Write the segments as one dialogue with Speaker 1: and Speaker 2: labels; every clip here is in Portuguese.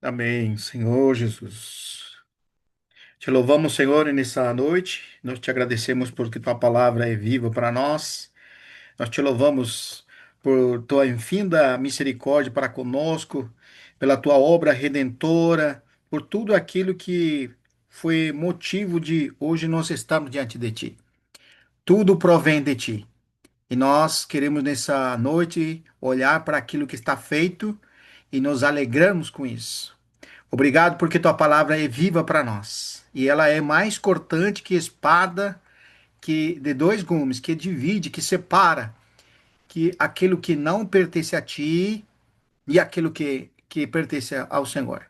Speaker 1: Amém, Senhor Jesus. Te louvamos, Senhor, nessa noite. Nós te agradecemos porque tua palavra é viva para nós. Nós te louvamos por tua infinda misericórdia para conosco, pela tua obra redentora, por tudo aquilo que foi motivo de hoje nós estarmos diante de ti. Tudo provém de ti. E nós queremos nessa noite olhar para aquilo que está feito e nos alegramos com isso. Obrigado porque tua palavra é viva para nós. E ela é mais cortante que espada que de dois gumes, que divide, que separa, que aquilo que não pertence a ti e aquilo que pertence ao Senhor.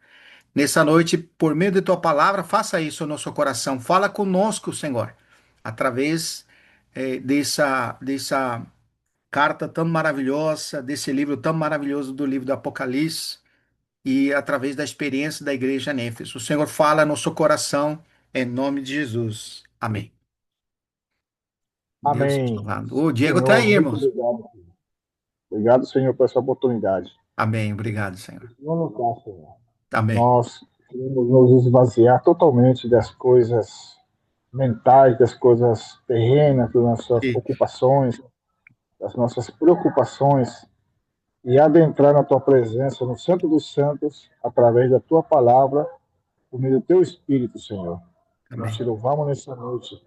Speaker 1: Nessa noite, por meio de tua palavra, faça isso no nosso coração. Fala conosco, Senhor, através dessa carta tão maravilhosa, desse livro tão maravilhoso do livro do Apocalipse e através da experiência da igreja em Éfeso. O Senhor fala no seu coração, em nome de Jesus. Amém. Deus te
Speaker 2: Amém.
Speaker 1: louvado. O Diego está
Speaker 2: Senhor,
Speaker 1: aí,
Speaker 2: muito
Speaker 1: irmãos.
Speaker 2: obrigado. Obrigado, Senhor, por essa oportunidade.
Speaker 1: Amém. Obrigado,
Speaker 2: O
Speaker 1: Senhor.
Speaker 2: Senhor não está, Senhor.
Speaker 1: Amém.
Speaker 2: Nós queremos nos esvaziar totalmente das coisas mentais, das coisas terrenas, das nossas
Speaker 1: E-
Speaker 2: ocupações, das nossas preocupações e adentrar na tua presença, no Santo dos Santos, através da tua palavra, por meio do teu Espírito, Senhor. Nós
Speaker 1: Amém.
Speaker 2: te louvamos nessa noite.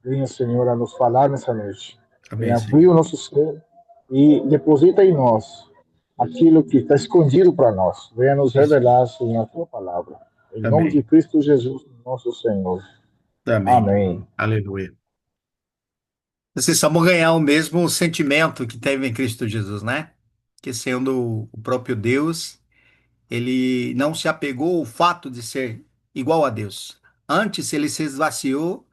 Speaker 2: Venha, Senhor, a nos falar nessa noite.
Speaker 1: Amém,
Speaker 2: Venha abrir
Speaker 1: Senhor.
Speaker 2: o nosso ser e deposita em nós aquilo que está escondido para nós. Venha nos
Speaker 1: Isso.
Speaker 2: revelar, Senhor, a tua palavra. Em nome de
Speaker 1: Amém.
Speaker 2: Cristo Jesus, nosso Senhor.
Speaker 1: Amém.
Speaker 2: Amém.
Speaker 1: Aleluia. Precisamos ganhar o mesmo sentimento que teve em Cristo Jesus, né? Que sendo o próprio Deus, ele não se apegou ao fato de ser igual a Deus. Antes, ele se esvaziou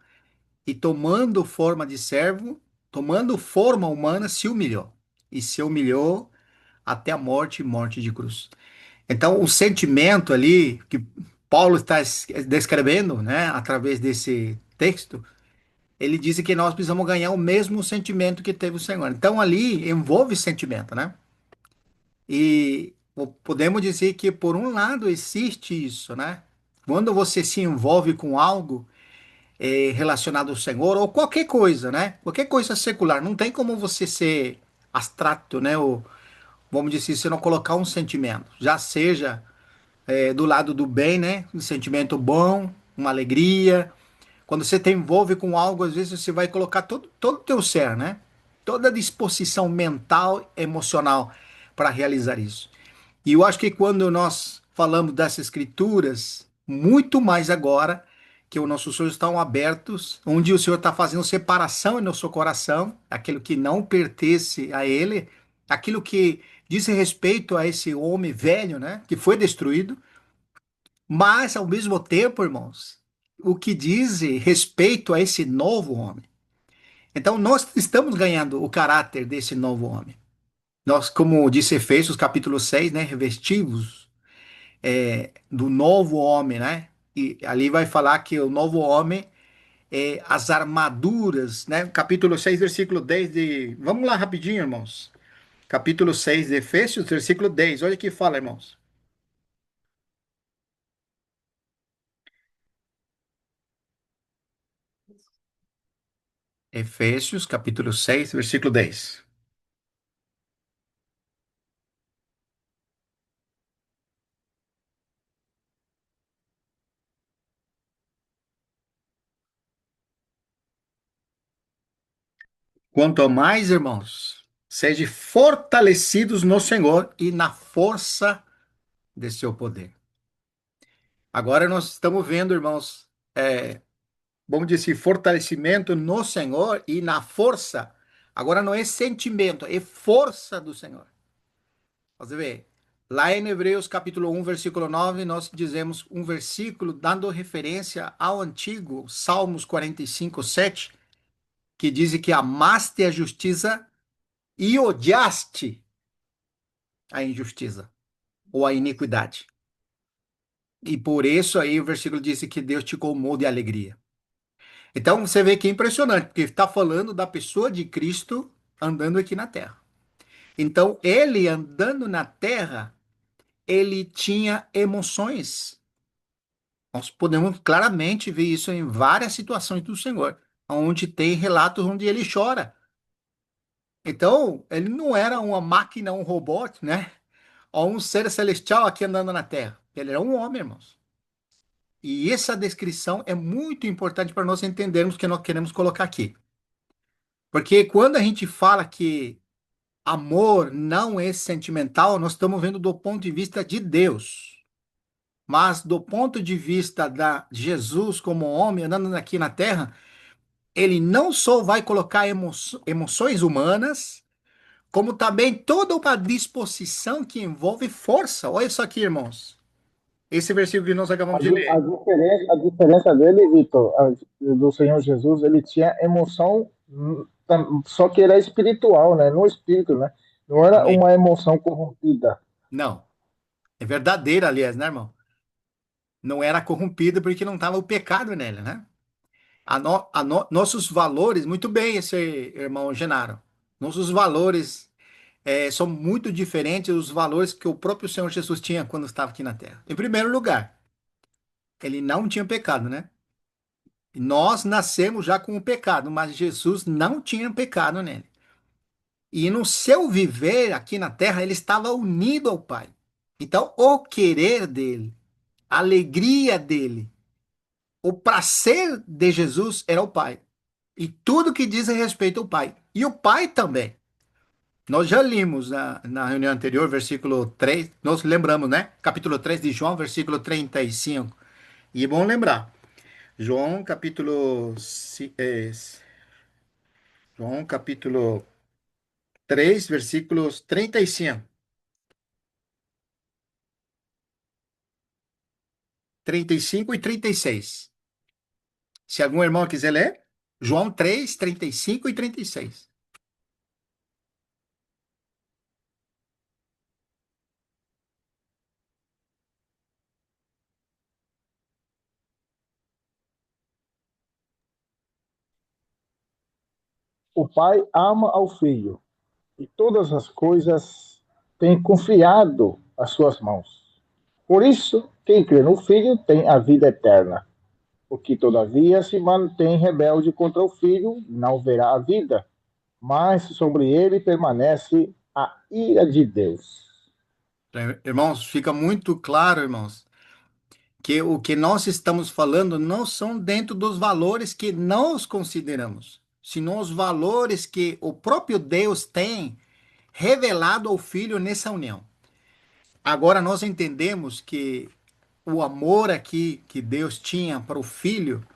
Speaker 1: e tomando forma de servo, tomando forma humana, se humilhou. E se humilhou até a morte e morte de cruz. Então, o sentimento ali que Paulo está descrevendo, né, através desse texto, ele diz que nós precisamos ganhar o mesmo sentimento que teve o Senhor. Então, ali envolve sentimento, né? E podemos dizer que, por um lado, existe isso, né? Quando você se envolve com algo, relacionado ao Senhor ou qualquer coisa, né? Qualquer coisa secular. Não tem como você ser abstrato, né? Ou, vamos dizer, se não colocar um sentimento, já seja do lado do bem, né? Um sentimento bom, uma alegria. Quando você te envolve com algo, às vezes você vai colocar todo o teu ser, né? Toda a disposição mental, emocional para realizar isso. E eu acho que quando nós falamos dessas escrituras, muito mais agora que os nossos olhos estão abertos, onde o Senhor está fazendo separação em nosso coração, aquilo que não pertence a Ele, aquilo que diz respeito a esse homem velho, né, que foi destruído, mas ao mesmo tempo, irmãos, o que diz respeito a esse novo homem. Então nós estamos ganhando o caráter desse novo homem. Nós, como disse Efésios capítulo 6, né, revestivos do novo homem, né? E ali vai falar que o novo homem é as armaduras, né? Capítulo 6 versículo 10 de. Vamos lá rapidinho, irmãos. Capítulo 6 de Efésios, versículo 10. Olha o que fala, irmãos. Efésios, capítulo 6 versículo 10. Quanto a mais, irmãos, sejam fortalecidos no Senhor e na força de seu poder. Agora nós estamos vendo, irmãos, vamos dizer, fortalecimento no Senhor e na força. Agora não é sentimento, é força do Senhor. Você vê, lá em Hebreus capítulo 1, versículo 9, nós dizemos um versículo dando referência ao antigo Salmos 45, 7, que diz que amaste a justiça e odiaste a injustiça ou a iniquidade. E por isso aí o versículo diz que Deus te colmou de alegria. Então você vê que é impressionante, porque está falando da pessoa de Cristo andando aqui na terra. Então, ele andando na terra, ele tinha emoções. Nós podemos claramente ver isso em várias situações do Senhor, onde tem relatos onde ele chora. Então, ele não era uma máquina, um robô, né? Ou um ser celestial aqui andando na Terra. Ele era um homem, irmãos. E essa descrição é muito importante para nós entendermos o que nós queremos colocar aqui. Porque quando a gente fala que amor não é sentimental, nós estamos vendo do ponto de vista de Deus. Mas do ponto de vista de Jesus como homem andando aqui na Terra, ele não só vai colocar emoções humanas, como também toda uma disposição que envolve força. Olha isso aqui, irmãos. Esse versículo que nós acabamos de ler.
Speaker 2: A diferença dele, Vitor, do Senhor Jesus, ele tinha emoção, só que era espiritual, né? No espírito, né? Não era
Speaker 1: Amém.
Speaker 2: uma emoção corrompida.
Speaker 1: Não. É verdadeira, aliás, né, irmão? Não era corrompido porque não estava o pecado nele, né? Nossos valores, muito bem, esse irmão Genaro. Nossos valores são muito diferentes dos valores que o próprio Senhor Jesus tinha quando estava aqui na Terra. Em primeiro lugar, ele não tinha pecado, né? Nós nascemos já com o pecado, mas Jesus não tinha pecado nele. E no seu viver aqui na terra, ele estava unido ao Pai. Então, o querer dele, a alegria dele, o prazer de Jesus era o Pai. E tudo que diz respeito ao Pai. E o Pai também. Nós já limos na reunião anterior, versículo 3. Nós lembramos, né? Capítulo 3 de João, versículo 35. E é bom lembrar. João, João, capítulo 3, versículos 35, 35 e 36. Se algum irmão quiser ler, João 3, 35 e 36.
Speaker 2: O pai ama ao filho e todas as coisas tem confiado às suas mãos. Por isso, quem crê no filho tem a vida eterna. O que, todavia, se mantém rebelde contra o filho não verá a vida, mas sobre ele permanece a ira de Deus.
Speaker 1: Irmãos, fica muito claro, irmãos, que o que nós estamos falando não são dentro dos valores que nós consideramos, senão os valores que o próprio Deus tem revelado ao Filho nessa união. Agora nós entendemos que o amor aqui que Deus tinha para o Filho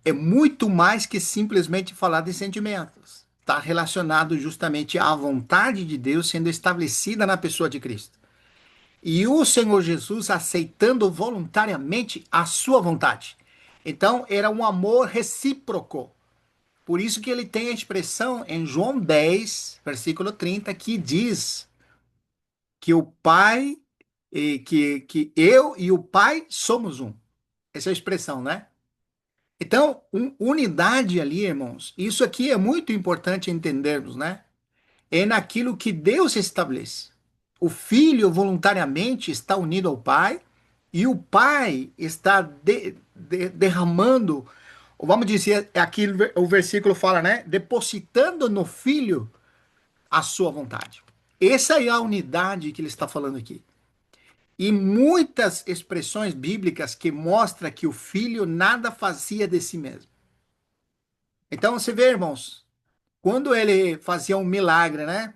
Speaker 1: é muito mais que simplesmente falar de sentimentos. Está relacionado justamente à vontade de Deus sendo estabelecida na pessoa de Cristo. E o Senhor Jesus aceitando voluntariamente a sua vontade. Então, era um amor recíproco. Por isso que ele tem a expressão em João 10, versículo 30, que diz que o Pai, que eu e o Pai somos um. Essa é a expressão, né? Então, unidade ali, irmãos, isso aqui é muito importante entendermos, né? É naquilo que Deus estabelece. O filho voluntariamente está unido ao pai e o pai está derramando, ou vamos dizer, aqui o versículo fala, né? Depositando no filho a sua vontade. Essa é a unidade que ele está falando aqui. E muitas expressões bíblicas que mostram que o filho nada fazia de si mesmo. Então você vê, irmãos, quando ele fazia um milagre, né?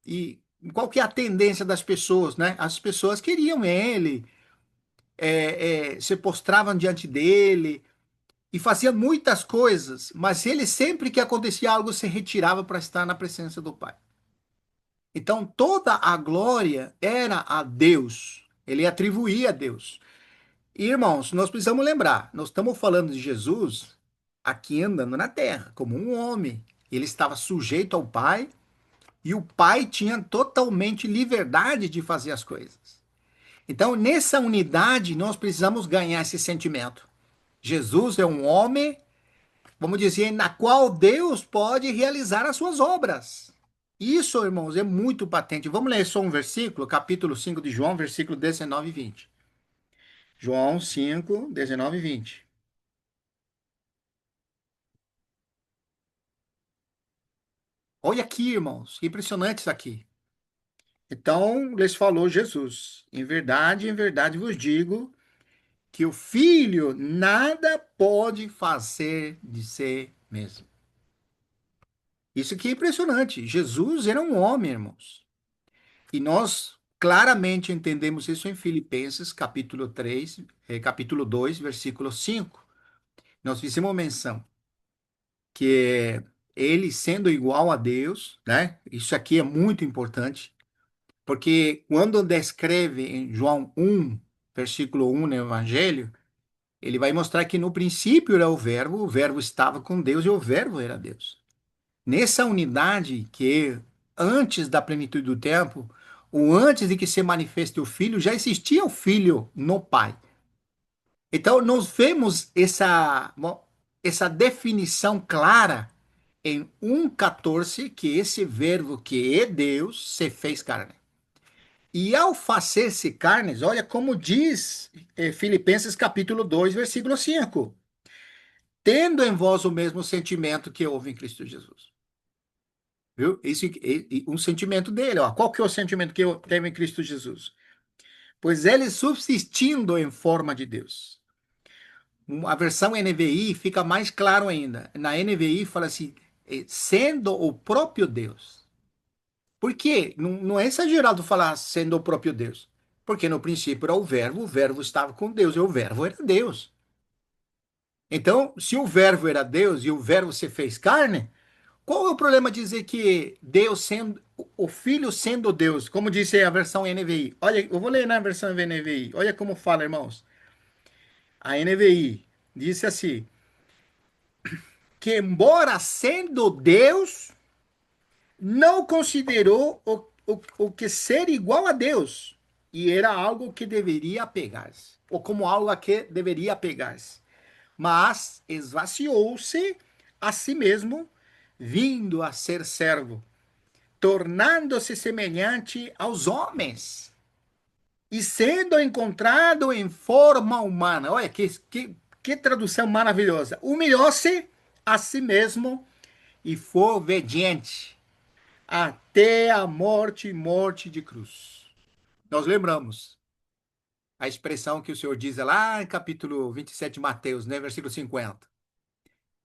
Speaker 1: E qual que é a tendência das pessoas, né? As pessoas queriam ele, se postravam diante dele e faziam muitas coisas, mas ele sempre que acontecia algo se retirava para estar na presença do Pai. Então toda a glória era a Deus. Ele atribuía a Deus. E, irmãos, nós precisamos lembrar, nós estamos falando de Jesus aqui andando na terra, como um homem. Ele estava sujeito ao Pai e o Pai tinha totalmente liberdade de fazer as coisas. Então, nessa unidade, nós precisamos ganhar esse sentimento. Jesus é um homem, vamos dizer, na qual Deus pode realizar as suas obras. Isso, irmãos, é muito patente. Vamos ler só um versículo, capítulo 5 de João, versículo 19 e 20. João 5, 19 e 20. Olha aqui, irmãos, que impressionante isso aqui. Então, lhes falou Jesus: em verdade vos digo que o filho nada pode fazer de si mesmo. Isso aqui é impressionante. Jesus era um homem, irmãos. E nós claramente entendemos isso em Filipenses, capítulo 3, capítulo 2, versículo 5. Nós fizemos menção que ele sendo igual a Deus, né? Isso aqui é muito importante, porque quando descreve em João 1, versículo 1 no Evangelho, ele vai mostrar que no princípio era o verbo estava com Deus e o verbo era Deus. Nessa unidade que antes da plenitude do tempo, ou antes de que se manifeste o Filho, já existia o Filho no Pai. Então, nós vemos essa definição clara em 1,14, que esse verbo que é Deus se fez carne. E ao fazer-se carnes, olha como diz Filipenses capítulo 2, versículo 5. Tendo em vós o mesmo sentimento que houve em Cristo Jesus. Viu? Um sentimento dele. Ó. Qual que é o sentimento que eu tenho em Cristo Jesus? Pois ele subsistindo em forma de Deus. A versão NVI fica mais claro ainda. Na NVI fala assim, sendo o próprio Deus. Por quê? Não é exagerado falar sendo o próprio Deus. Porque no princípio era o verbo estava com Deus, e o verbo era Deus. Então, se o verbo era Deus e o verbo se fez carne, qual é o problema de dizer que Deus sendo, o Filho sendo Deus, como disse a versão NVI? Olha, eu vou ler na versão NVI. Olha como fala, irmãos. A NVI disse assim: que embora sendo Deus, não considerou o que ser igual a Deus, e era algo que deveria apegar-se, ou como algo a que deveria apegar-se, mas esvaziou-se a si mesmo, vindo a ser servo, tornando-se semelhante aos homens e sendo encontrado em forma humana. Olha que tradução maravilhosa. Humilhou-se a si mesmo e foi obediente até a morte morte de cruz. Nós lembramos a expressão que o Senhor diz lá em capítulo 27 de Mateus, né, versículo 50.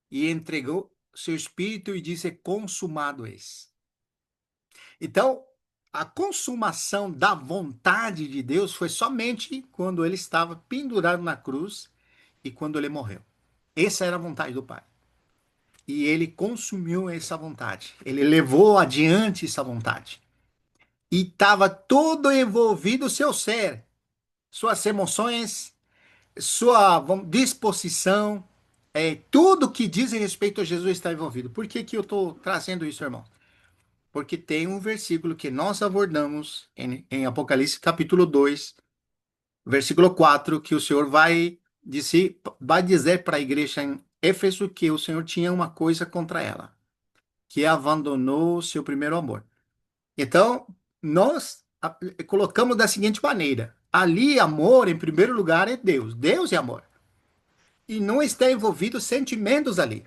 Speaker 1: E entregou seu espírito e disse: consumado és. Então, a consumação da vontade de Deus foi somente quando ele estava pendurado na cruz e quando ele morreu. Essa era a vontade do Pai. E ele consumiu essa vontade. Ele levou adiante essa vontade. E estava todo envolvido o seu ser, suas emoções, sua disposição, tudo que diz respeito a Jesus está envolvido. Por que que eu estou trazendo isso, irmão? Porque tem um versículo que nós abordamos em Apocalipse capítulo 2, versículo 4, que o Senhor vai dizer para a igreja em Éfeso que o Senhor tinha uma coisa contra ela, que abandonou o seu primeiro amor. Então, nós colocamos da seguinte maneira: ali, amor, em primeiro lugar, é Deus. Deus é amor. E não está envolvido sentimentos ali.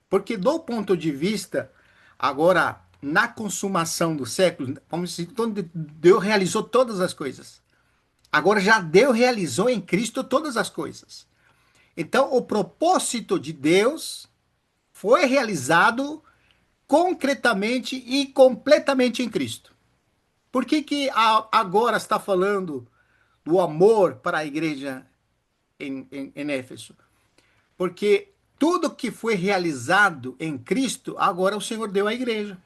Speaker 1: Porque, do ponto de vista, agora, na consumação do século, vamos dizer, onde Deus realizou todas as coisas. Agora já Deus realizou em Cristo todas as coisas. Então, o propósito de Deus foi realizado concretamente e completamente em Cristo. Por que que agora está falando do amor para a igreja em Éfeso? Porque tudo que foi realizado em Cristo, agora o Senhor deu à igreja.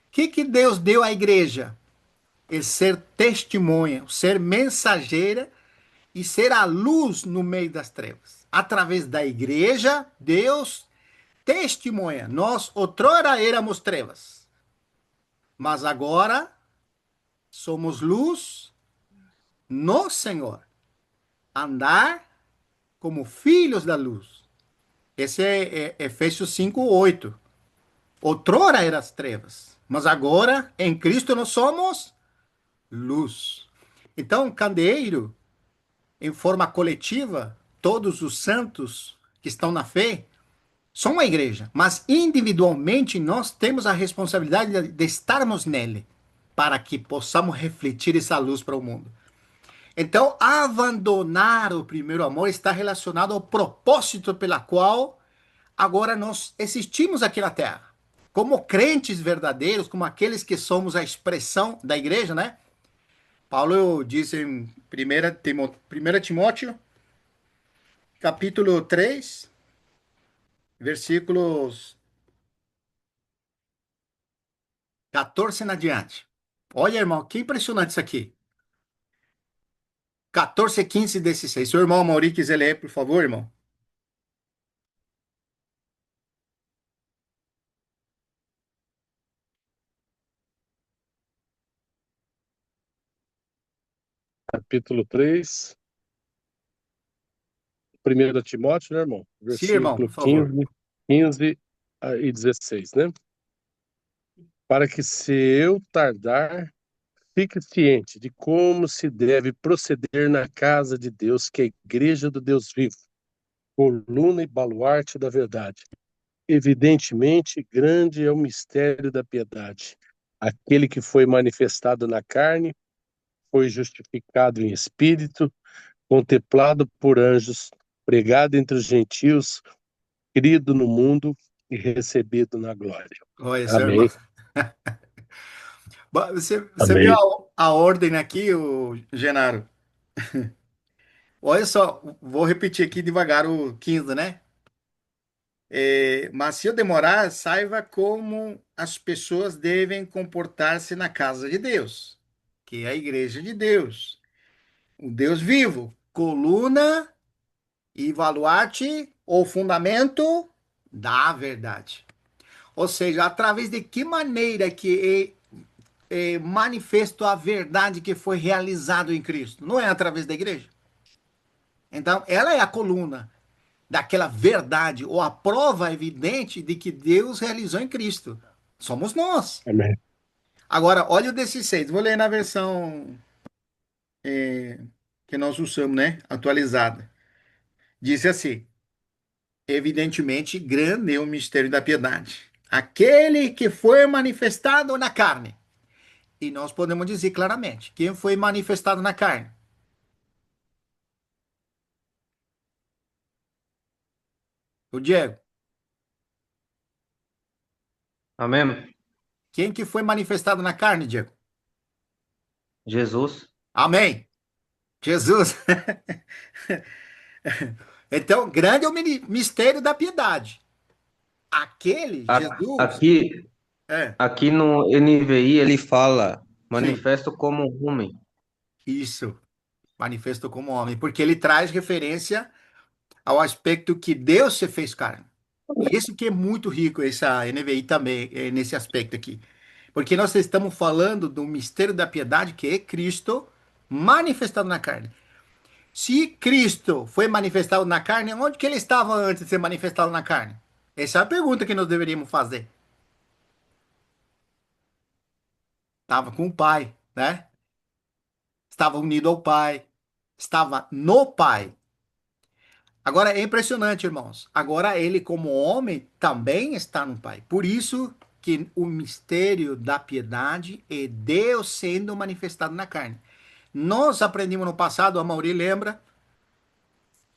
Speaker 1: O que Deus deu à igreja? É ser testemunha, ser mensageira e ser a luz no meio das trevas. Através da igreja, Deus testemunha. Nós outrora éramos trevas, mas agora somos luz no Senhor. Andar como filhos da luz. Esse é Efésios 5:8. Outrora eram as trevas, Mas agora, em Cristo, nós somos luz. Então, candeeiro, em forma coletiva, todos os santos que estão na fé são uma igreja, mas individualmente nós temos a responsabilidade de estarmos nele, para que possamos refletir essa luz para o mundo. Então, abandonar o primeiro amor está relacionado ao propósito pela qual agora nós existimos aqui na Terra. Como crentes verdadeiros, como aqueles que somos a expressão da igreja, né? Paulo diz em 1 Timóteo, capítulo 3, versículos 14 em adiante. Olha, irmão, que impressionante isso aqui. 14, 15 e 16. Se o irmão Mauri quiser ler, por favor, irmão.
Speaker 3: Capítulo 3, 1 Timóteo, né, irmão?
Speaker 1: Sim, irmão, por
Speaker 3: Versículo
Speaker 1: favor.
Speaker 3: 15 e 16, né? Para que se eu tardar, fique ciente de como se deve proceder na casa de Deus, que é a igreja do Deus vivo, coluna e baluarte da verdade. Evidentemente, grande é o mistério da piedade. Aquele que foi manifestado na carne, foi justificado em espírito, contemplado por anjos, pregado entre os gentios, crido no mundo e recebido na glória.
Speaker 1: Olha, seu irmão.
Speaker 3: Amém.
Speaker 1: Você viu
Speaker 3: Amém.
Speaker 1: a ordem aqui, o Genaro? Olha só, vou repetir aqui devagar o 15, né? Mas se eu demorar, saiba como as pessoas devem comportar-se na casa de Deus, que é a igreja de Deus, o Deus vivo, coluna e baluarte ou fundamento da verdade. Ou seja, através de que maneira que é manifesto a verdade que foi realizado em Cristo? Não é através da igreja? Então, ela é a coluna daquela verdade, ou a prova evidente de que Deus realizou em Cristo. Somos nós.
Speaker 3: Amém.
Speaker 1: Agora, olha o 16. Vou ler na versão que nós usamos, né? Atualizada. Diz assim: evidentemente, grande é o mistério da piedade. Aquele que foi manifestado na carne. E nós podemos dizer claramente: quem foi manifestado na carne? O Diego.
Speaker 4: Amém?
Speaker 1: Quem que foi manifestado na carne, Diego?
Speaker 4: Jesus.
Speaker 1: Amém. Jesus. Então, grande é o mistério da piedade. Aquele, Jesus,
Speaker 4: Aqui,
Speaker 1: é,
Speaker 4: aqui no NVI ele fala
Speaker 1: sim,
Speaker 4: manifesto como homem.
Speaker 1: isso, manifestou como homem, porque ele traz referência ao aspecto que Deus se fez carne. E isso que é muito rico, essa NVI também, nesse aspecto aqui. Porque nós estamos falando do mistério da piedade, que é Cristo manifestado na carne. Se Cristo foi manifestado na carne, onde que ele estava antes de ser manifestado na carne? Essa é a pergunta que nós deveríamos fazer. Estava com o Pai, né? Estava unido ao Pai, estava no Pai. Agora é impressionante, irmãos. Agora ele, como homem, também está no Pai. Por isso que o mistério da piedade é Deus sendo manifestado na carne. Nós aprendimos no passado, a Mauri lembra,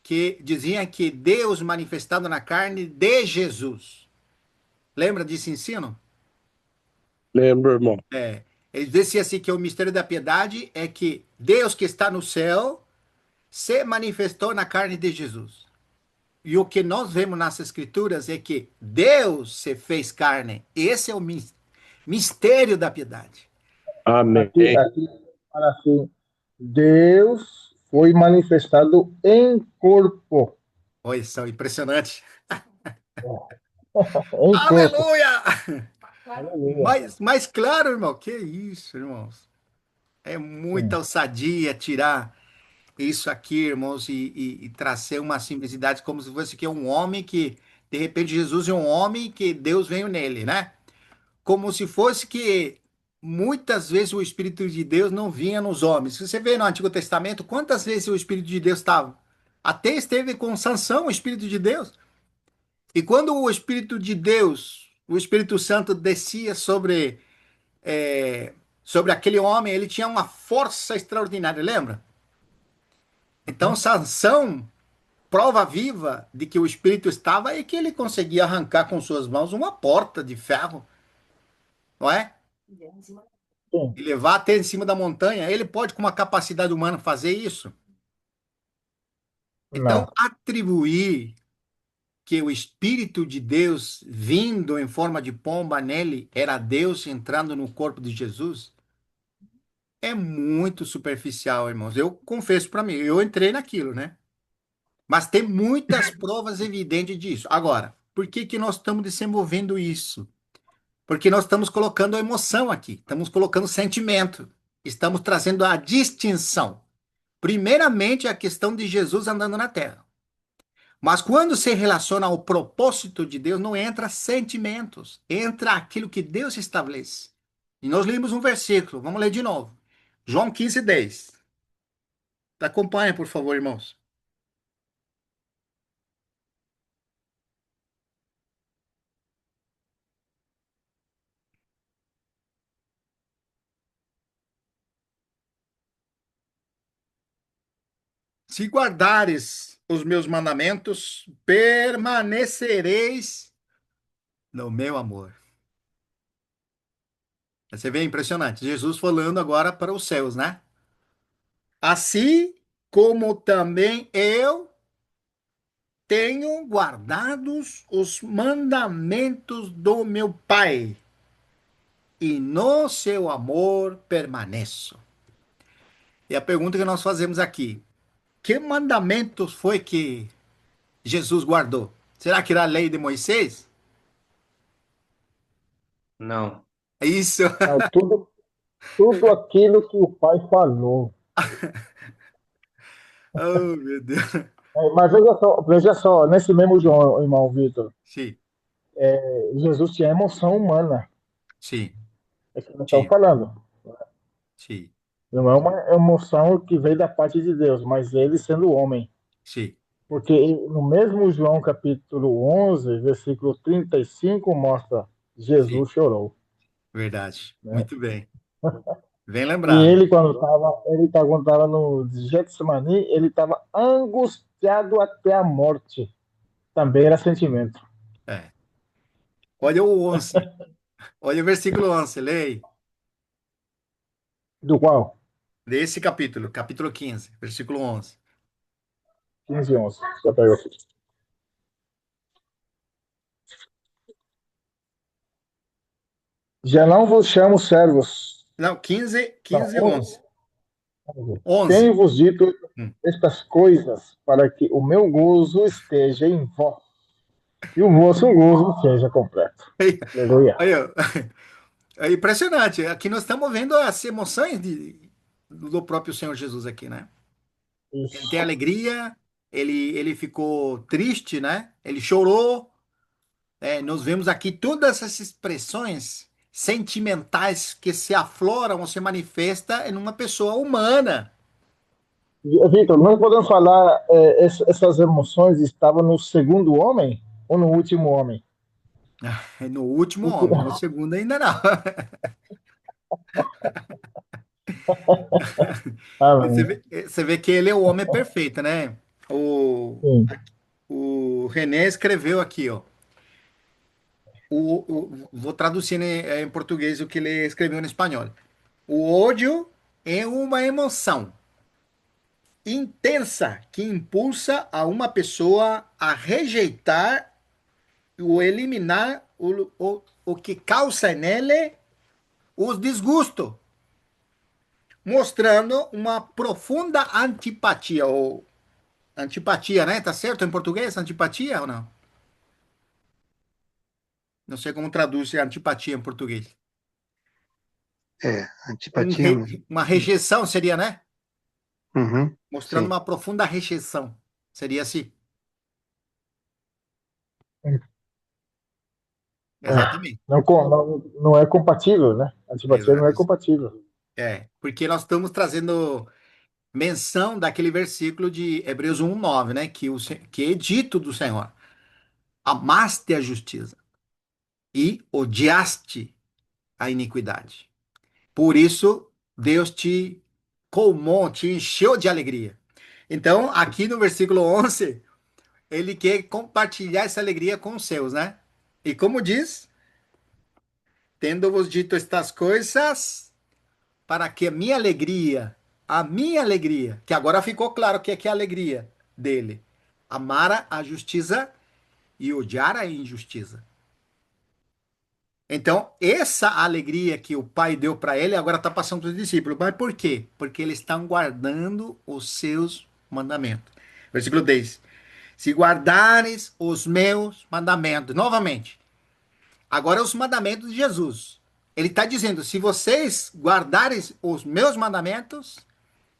Speaker 1: que dizia que Deus manifestado na carne de Jesus. Lembra desse ensino?
Speaker 3: Lembro, irmão.
Speaker 1: Ele dizia assim que o mistério da piedade é que Deus que está no céu se manifestou na carne de Jesus. E o que nós vemos nas Escrituras é que Deus se fez carne. Esse é o mistério da piedade.
Speaker 3: Amém.
Speaker 2: Aqui fala assim: Deus foi manifestado em corpo.
Speaker 1: Olha, são impressionante.
Speaker 2: Em corpo.
Speaker 1: Aleluia!
Speaker 2: Aleluia.
Speaker 1: Mais claro, irmão. Que isso, irmãos. É muita
Speaker 2: Sim.
Speaker 1: ousadia tirar isso aqui, irmãos, e trazer uma simplicidade como se fosse que um homem que, de repente, Jesus é um homem que Deus veio nele, né? como se fosse que muitas vezes o Espírito de Deus não vinha nos homens. Se você vê no Antigo Testamento, quantas vezes o Espírito de Deus estava? Até esteve com Sansão, o Espírito de Deus. E quando o Espírito de Deus, o Espírito Santo descia sobre aquele homem, ele tinha uma força extraordinária, lembra? Então,
Speaker 2: Uhum.
Speaker 1: Sansão, prova viva de que o Espírito estava e que ele conseguia arrancar com suas mãos uma porta de ferro, não é?
Speaker 2: Sim.
Speaker 1: E levar até em cima da montanha. Ele pode, com uma capacidade humana, fazer isso. Então,
Speaker 2: Não.
Speaker 1: atribuir que o Espírito de Deus vindo em forma de pomba nele era Deus entrando no corpo de Jesus é muito superficial, irmãos. Eu confesso para mim, eu entrei naquilo, né? Mas tem muitas provas evidentes disso. Agora, por que que nós estamos desenvolvendo isso? Porque nós estamos colocando emoção aqui, estamos colocando sentimento, estamos trazendo a distinção. Primeiramente, a questão de Jesus andando na terra. Mas quando se relaciona ao propósito de Deus, não entra sentimentos, entra aquilo que Deus estabelece. E nós lemos um versículo, vamos ler de novo. João 15:10. Acompanhe, por favor, irmãos. Se guardares os meus mandamentos, permanecereis no meu amor. Você vê, impressionante. Jesus falando agora para os céus, né? Assim como também eu tenho guardados os mandamentos do meu Pai, e no seu amor permaneço. E a pergunta que nós fazemos aqui: que mandamentos foi que Jesus guardou? Será que era a lei de Moisés?
Speaker 4: Não.
Speaker 1: É isso.
Speaker 2: Não, tudo aquilo que o pai falou.
Speaker 1: Oh, meu Deus.
Speaker 2: Mas veja só, nesse mesmo João, irmão Vitor,
Speaker 1: Sim,
Speaker 2: Jesus tinha emoção humana.
Speaker 1: sim,
Speaker 2: É que nós estamos
Speaker 1: sim,
Speaker 2: falando.
Speaker 1: sim,
Speaker 2: Não é uma emoção que veio da parte de Deus, mas ele sendo homem.
Speaker 1: sim,
Speaker 2: Porque no mesmo João capítulo 11, versículo 35, mostra
Speaker 1: sim.
Speaker 2: Jesus chorou.
Speaker 1: Verdade.
Speaker 2: Né?
Speaker 1: Muito bem. Bem
Speaker 2: E
Speaker 1: lembrado.
Speaker 2: ele, quando estava no Getsemane, ele estava angustiado até a morte. Também era sentimento.
Speaker 1: É. Olha o 11. Olha o versículo 11. Leia.
Speaker 2: Do qual?
Speaker 1: Desse capítulo, capítulo 15, versículo 11.
Speaker 2: 15 e 11. Já pegou aqui. Já não vos chamo servos.
Speaker 1: Não, 15,
Speaker 2: Não,
Speaker 1: 15 e 11.
Speaker 2: 11.
Speaker 1: 11.
Speaker 2: Tenho-vos dito
Speaker 1: Hum.
Speaker 2: estas coisas para que o meu gozo esteja em vós e o vosso gozo seja completo.
Speaker 1: Aí,
Speaker 2: Aleluia.
Speaker 1: aí, ó. É impressionante. Aqui nós estamos vendo as emoções do próprio Senhor Jesus aqui, né? Ele tem
Speaker 2: Isso.
Speaker 1: alegria, ele ficou triste, né? Ele chorou. Nós vemos aqui todas essas expressões sentimentais que se afloram ou se manifestam em uma pessoa humana.
Speaker 2: Vitor, nós podemos falar, essas emoções estavam no segundo homem ou no último homem?
Speaker 1: É no último
Speaker 2: Porque,
Speaker 1: homem, no segundo ainda não.
Speaker 2: amém.
Speaker 1: Você vê que ele é o homem perfeito, né? O,
Speaker 2: Sim.
Speaker 1: o René escreveu aqui, ó. Vou traduzir em português o que ele escreveu em espanhol. O ódio é uma emoção intensa que impulsa a uma pessoa a rejeitar ou eliminar o que causa nele os desgustos, mostrando uma profunda antipatia, ou antipatia, né? Tá certo em português, antipatia ou não? Não sei como traduz antipatia em português.
Speaker 5: É, antipatia mesmo.
Speaker 1: Uma rejeição seria, né?
Speaker 5: Uhum,
Speaker 1: Mostrando
Speaker 5: sim.
Speaker 1: uma profunda rejeição. Seria assim. Exatamente.
Speaker 2: Não, não é compatível, né? A antipatia não é
Speaker 1: Exa-
Speaker 2: compatível.
Speaker 1: Porque nós estamos trazendo menção daquele versículo de Hebreus 1:9, né? Que é dito do Senhor: amaste a justiça e odiaste a iniquidade. Por isso, Deus te colmou, te encheu de alegria. Então, aqui no versículo 11, ele quer compartilhar essa alegria com os seus, né? E como diz, tendo-vos dito estas coisas, para que a minha alegria, que agora ficou claro que é a alegria dele, amara a justiça e odiar a injustiça. Então, essa alegria que o pai deu para ele, agora está passando para os discípulos. Mas por quê? Porque eles estão guardando os seus mandamentos. Versículo 10. Se guardares os meus mandamentos, novamente, agora os mandamentos de Jesus. Ele está dizendo: se vocês guardarem os meus mandamentos,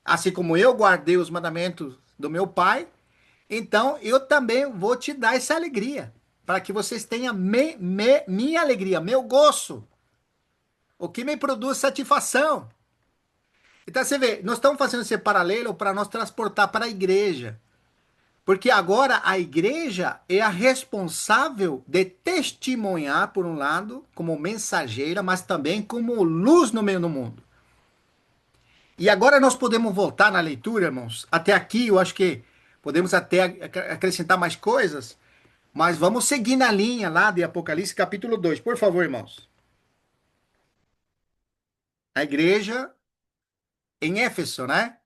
Speaker 1: assim como eu guardei os mandamentos do meu pai, então eu também vou te dar essa alegria, para que vocês tenham minha alegria, meu gozo, o que me produz satisfação. Então você vê, nós estamos fazendo esse paralelo para nós transportar para a igreja. Porque agora a igreja é a responsável de testemunhar, por um lado, como mensageira, mas também como luz no meio do mundo. E agora nós podemos voltar na leitura, irmãos. Até aqui eu acho que podemos até acrescentar mais coisas, mas vamos seguir na linha lá de Apocalipse capítulo 2, por favor, irmãos. A igreja em Éfeso, né?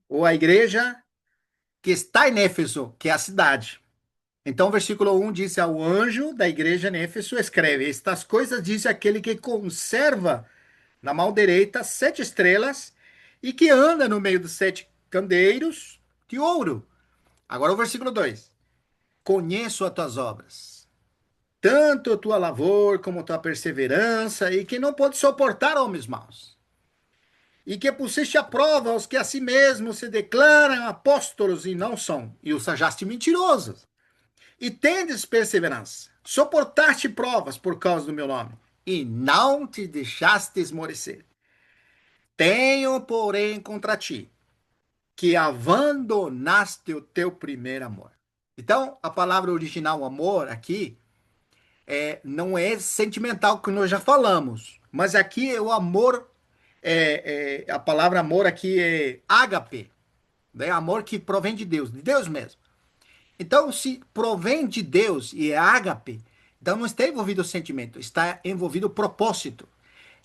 Speaker 1: Ou a igreja que está em Éfeso, que é a cidade. Então, o versículo 1 diz: ao anjo da igreja em Éfeso, escreve: estas coisas diz aquele que conserva na mão direita 7 estrelas e que anda no meio dos 7 candeiros de ouro. Agora, o versículo 2: conheço as tuas obras, tanto a tua labor como a tua perseverança, e que não pode suportar homens maus. E que puseste à prova os que a si mesmos se declaram apóstolos e não são, e os achaste mentirosos. E tendes perseverança, suportaste provas por causa do meu nome, e não te deixaste esmorecer. Tenho, porém, contra ti, que abandonaste o teu primeiro amor. Então, a palavra original amor aqui não é sentimental, que nós já falamos, mas aqui é o amor, a palavra amor aqui é ágape, né? Amor que provém de Deus mesmo. Então, se provém de Deus e é ágape, então não está envolvido o sentimento, está envolvido o propósito.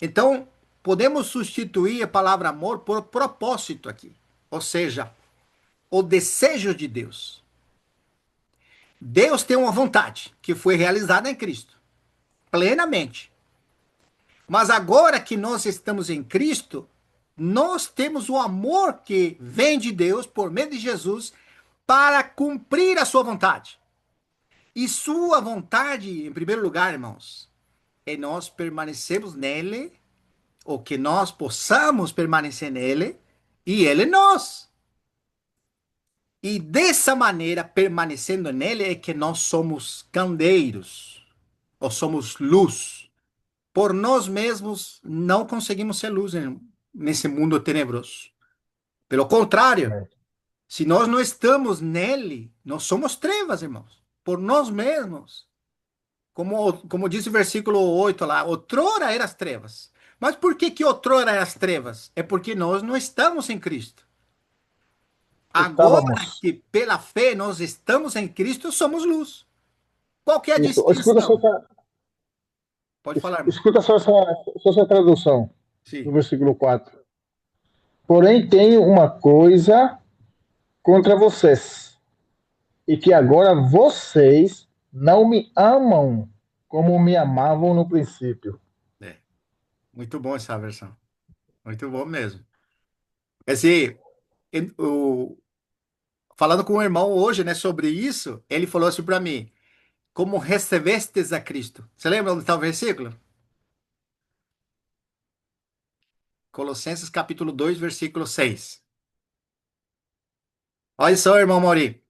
Speaker 1: Então, podemos substituir a palavra amor por propósito aqui. Ou seja, o desejo de Deus. Deus tem uma vontade que foi realizada em Cristo, plenamente. Mas agora que nós estamos em Cristo, nós temos o amor que vem de Deus por meio de Jesus para cumprir a sua vontade. E sua vontade, em primeiro lugar, irmãos, é nós permanecermos nele, ou que nós possamos permanecer nele, e ele em nós. E dessa maneira, permanecendo nele, é que nós somos candeiros, ou somos luz. Por nós mesmos, não conseguimos ser luz nesse mundo tenebroso. Pelo contrário,
Speaker 2: É.
Speaker 1: se nós não estamos nele, nós somos trevas, irmãos. Por nós mesmos. Como diz o versículo 8 lá, outrora eram as trevas. Mas por que que outrora eram as trevas? É porque nós não estamos em Cristo. Agora
Speaker 2: Estávamos.
Speaker 1: que pela fé nós estamos em Cristo, somos luz. Qual que é a
Speaker 2: Isso. Escuta só,
Speaker 1: distinção? Pode falar, irmão.
Speaker 2: escuta só essa tradução do
Speaker 1: Sim.
Speaker 2: versículo 4. Porém, tenho uma coisa contra vocês, e que agora vocês não me amam como me amavam no princípio.
Speaker 1: É, muito bom essa versão. Muito bom mesmo. Esse, o, falando com o irmão hoje, né, sobre isso, ele falou assim para mim: como recebestes a Cristo. Você lembra onde está o versículo? Colossenses capítulo 2 versículo 6. Olha só, irmão Mauri.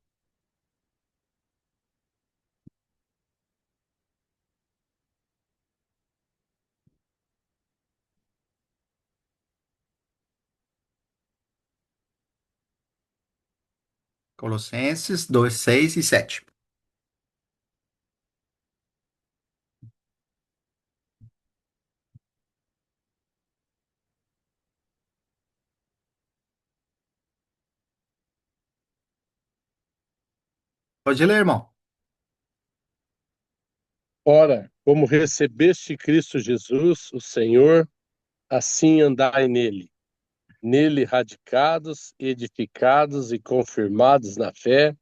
Speaker 1: Colossenses 2, 6 e 7. Pode ler, irmão.
Speaker 3: Ora, como recebeste Cristo Jesus, o Senhor, assim andai nele. Nele radicados, edificados e confirmados na fé,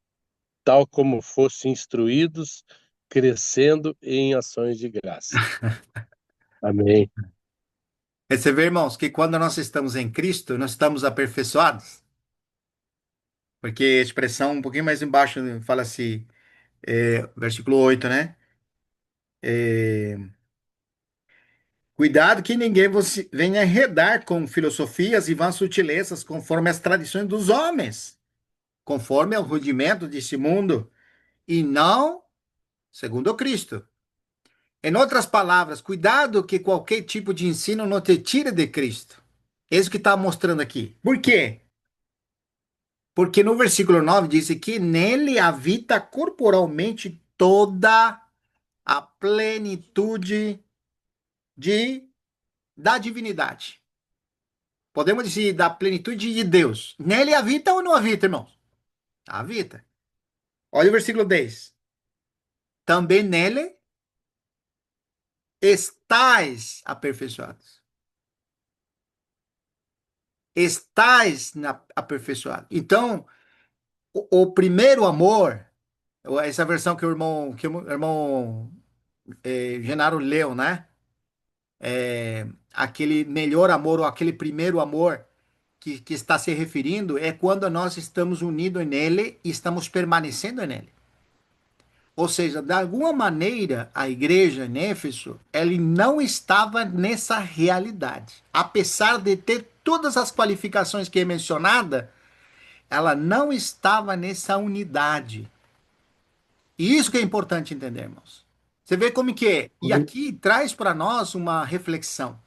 Speaker 3: tal como fosse instruídos, crescendo em ações de graça. Amém.
Speaker 1: Você vê, irmãos, que quando nós estamos em Cristo, nós estamos aperfeiçoados. Porque a expressão um pouquinho mais embaixo fala assim, versículo 8, né? É, cuidado que ninguém venha enredar com filosofias e vãs sutilezas, conforme as tradições dos homens, conforme ao rudimento desse mundo, e não segundo o Cristo. Em outras palavras, cuidado que qualquer tipo de ensino não te tire de Cristo. É isso que está mostrando aqui. Por quê? Porque no versículo 9 diz que nele habita corporalmente toda a plenitude de, da divindade. Podemos dizer da plenitude de Deus. Nele habita ou não habita, irmãos? Habita. Olha o versículo 10. Também nele estais aperfeiçoados. Aperfeiçoado. Então, o primeiro amor, essa versão que o irmão Genaro leu, né? Aquele melhor amor ou aquele primeiro amor que está se referindo é quando nós estamos unidos nele e estamos permanecendo nele. Ou seja, de alguma maneira, a igreja em Éfeso, ele não estava nessa realidade. Apesar de ter todas as qualificações que é mencionada, ela não estava nessa unidade. E isso que é importante entender, irmãos. Você vê como que é. E aqui traz para nós uma reflexão.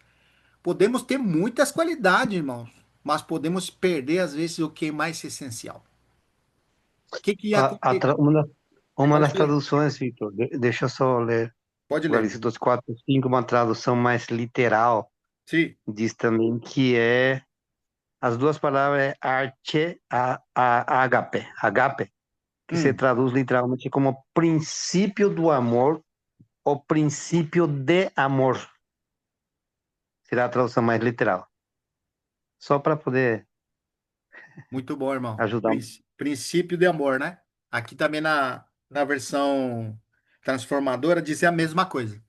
Speaker 1: Podemos ter muitas qualidades, irmãos, mas podemos perder, às vezes, o que é mais essencial. O que que ia acontecer?
Speaker 5: Uma
Speaker 1: Pode
Speaker 5: das
Speaker 1: ler.
Speaker 5: traduções, Victor, deixa eu só ler.
Speaker 1: Pode ler.
Speaker 5: Apocalipse 2:4-5, uma tradução mais literal,
Speaker 1: Sim.
Speaker 5: diz também que as duas palavras é agape, que se
Speaker 1: Hum,
Speaker 5: traduz literalmente como princípio do amor ou princípio de amor. Será a tradução mais literal. Só para poder
Speaker 1: muito bom, irmão.
Speaker 5: ajudar.
Speaker 1: Princípio de amor, né? Aqui também na versão transformadora diz a mesma coisa.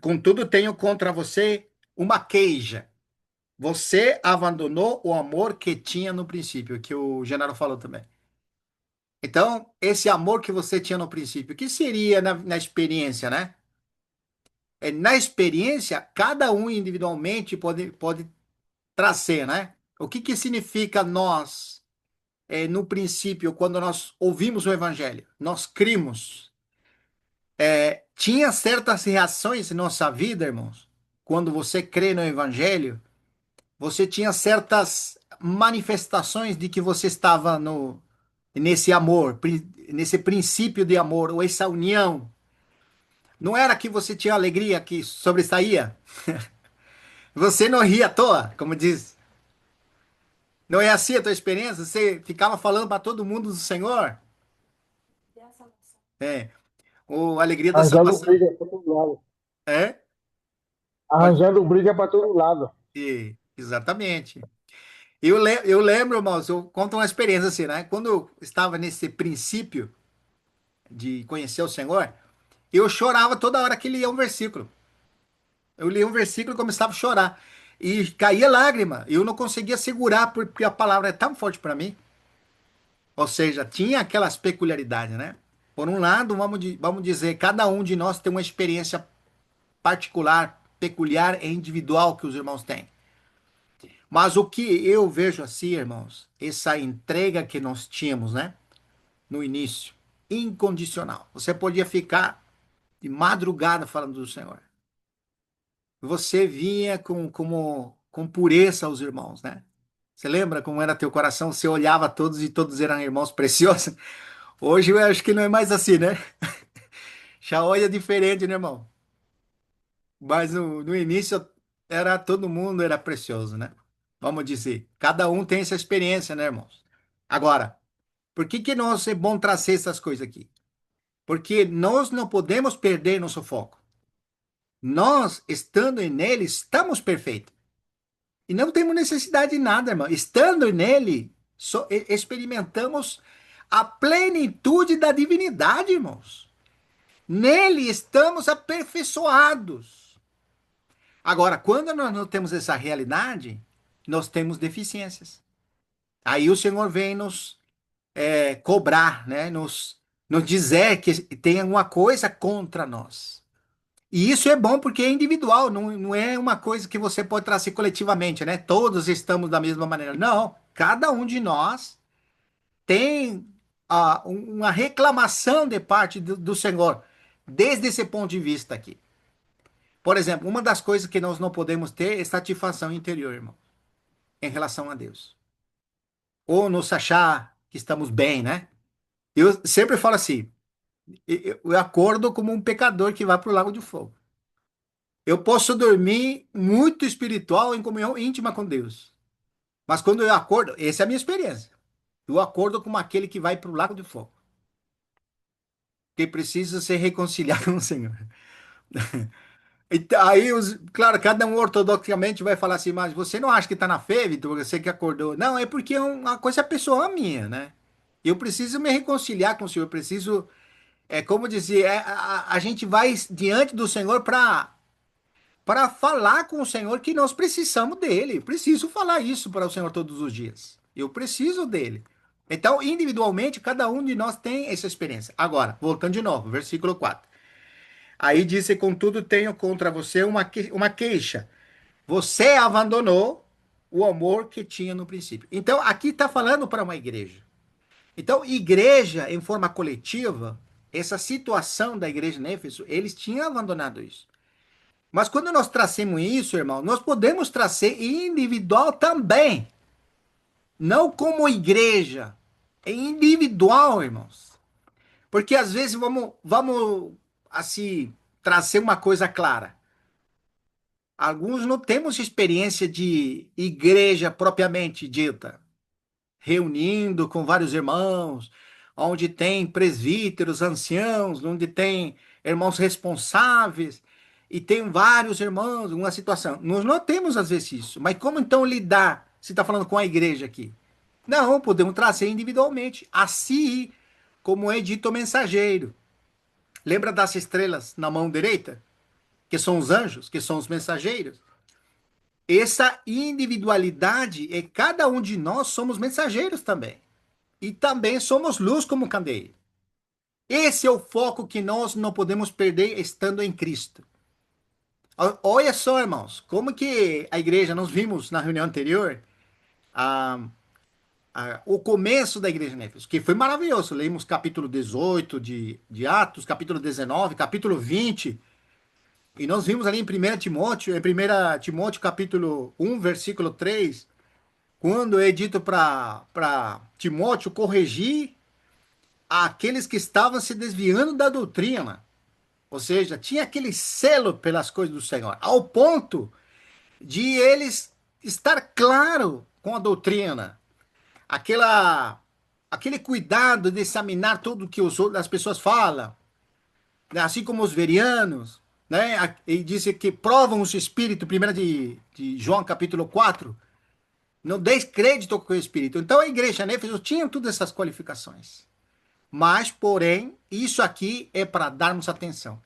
Speaker 1: Contudo, tenho contra você uma queixa. Você abandonou o amor que tinha no princípio, que o Genaro falou também. Então, esse amor que você tinha no princípio, o que seria na experiência, né? Na experiência, cada um individualmente pode trazer, né? O que que significa nós, no princípio, quando nós ouvimos o evangelho? Nós crimos. Tinha certas reações em nossa vida, irmãos. Quando você crê no evangelho, você tinha certas manifestações de que você estava nesse amor, nesse princípio de amor, ou essa união. Não era que você tinha alegria que sobressaía? Você não ria à toa, como diz. Não é assim a tua experiência? Você ficava falando para todo mundo do Senhor? É. Ou a alegria da
Speaker 2: Arranjando
Speaker 1: salvação.
Speaker 2: briga para todo lado.
Speaker 1: É? Pode.
Speaker 2: Arranjando briga para todo lado.
Speaker 1: Exatamente. Eu lembro, irmãos, eu conto uma experiência assim, né? Quando eu estava nesse princípio de conhecer o Senhor, eu chorava toda hora que lia um versículo. Eu lia um versículo e começava a chorar. E caía lágrima. Eu não conseguia segurar porque a palavra é tão forte para mim. Ou seja, tinha aquelas peculiaridades, né? Por um lado, vamos dizer, cada um de nós tem uma experiência particular, peculiar e individual que os irmãos têm. Mas o que eu vejo assim, irmãos, essa entrega que nós tínhamos, né? No início, incondicional. Você podia ficar de madrugada falando do Senhor. Você vinha com pureza aos irmãos, né? Você lembra como era teu coração? Você olhava todos e todos eram irmãos preciosos. Hoje eu acho que não é mais assim, né? Já olha diferente, né, irmão? Mas no início era todo mundo era precioso, né? Vamos dizer, cada um tem essa experiência, né, irmãos? Agora, por que que nós é bom trazer essas coisas aqui? Porque nós não podemos perder nosso foco. Nós, estando nele, estamos perfeitos. E não temos necessidade de nada, irmão. Estando nele, experimentamos a plenitude da divindade, irmãos. Nele estamos aperfeiçoados. Agora, quando nós não temos essa realidade, nós temos deficiências. Aí o Senhor vem nos cobrar, né? Nos dizer que tem alguma coisa contra nós. E isso é bom porque é individual, não é uma coisa que você pode trazer coletivamente, né? Todos estamos da mesma maneira. Não, cada um de nós tem uma reclamação de parte do Senhor, desde esse ponto de vista aqui. Por exemplo, uma das coisas que nós não podemos ter é satisfação interior, irmão, em relação a Deus. Ou nos achar que estamos bem, né? Eu sempre falo assim, eu acordo como um pecador que vai para o lago de fogo. Eu posso dormir muito espiritual em comunhão íntima com Deus. Mas quando eu acordo, essa é a minha experiência. Eu acordo como aquele que vai para o lago de fogo. Que precisa se reconciliar com o Senhor. Aí, claro, cada um ortodoxamente vai falar assim, mas você não acha que está na fé, Vitor? Você que acordou. Não, é porque é uma coisa pessoal minha, né? Eu preciso me reconciliar com o Senhor. Eu preciso, como dizer, a gente vai diante do Senhor para falar com o Senhor que nós precisamos dele. Preciso falar isso para o Senhor todos os dias. Eu preciso dele. Então, individualmente, cada um de nós tem essa experiência. Agora, voltando de novo, versículo 4. Aí disse: Contudo, tenho contra você uma queixa. Você abandonou o amor que tinha no princípio. Então, aqui está falando para uma igreja. Então, igreja em forma coletiva, essa situação da igreja em Éfeso, eles tinham abandonado isso. Mas quando nós tracemos isso, irmão, nós podemos trazer individual também. Não como igreja. É individual, irmãos. Porque às vezes vamos assim, trazer uma coisa clara. Alguns não temos experiência de igreja propriamente dita, reunindo com vários irmãos, onde tem presbíteros, anciãos, onde tem irmãos responsáveis, e tem vários irmãos, uma situação. Nós não temos às vezes isso, mas como então lidar? Se está falando com a igreja aqui. Não, podemos trazer individualmente, assim como é dito o mensageiro. Lembra das estrelas na mão direita? Que são os anjos, que são os mensageiros? Essa individualidade é cada um de nós somos mensageiros também. E também somos luz como candeeiro. Esse é o foco que nós não podemos perder estando em Cristo. Olha só, irmãos, como que a igreja, nós vimos na reunião anterior, a, o começo da igreja em Éfeso, que foi maravilhoso. Lemos capítulo 18 de Atos, capítulo 19, capítulo 20. E nós vimos ali em 1 Timóteo, em 1 Timóteo capítulo 1, versículo 3, quando é dito para Timóteo corrigir aqueles que estavam se desviando da doutrina. Ou seja, tinha aquele selo pelas coisas do Senhor, ao ponto de eles estar claro com a doutrina. Aquele cuidado de examinar tudo que as pessoas falam, né? Assim como os verianos, né? Ele disse que provam o espírito, primeiro de João capítulo 4, não deis crédito com o espírito. Então a igreja em Éfeso tinha todas essas qualificações. Mas, porém, isso aqui é para darmos atenção.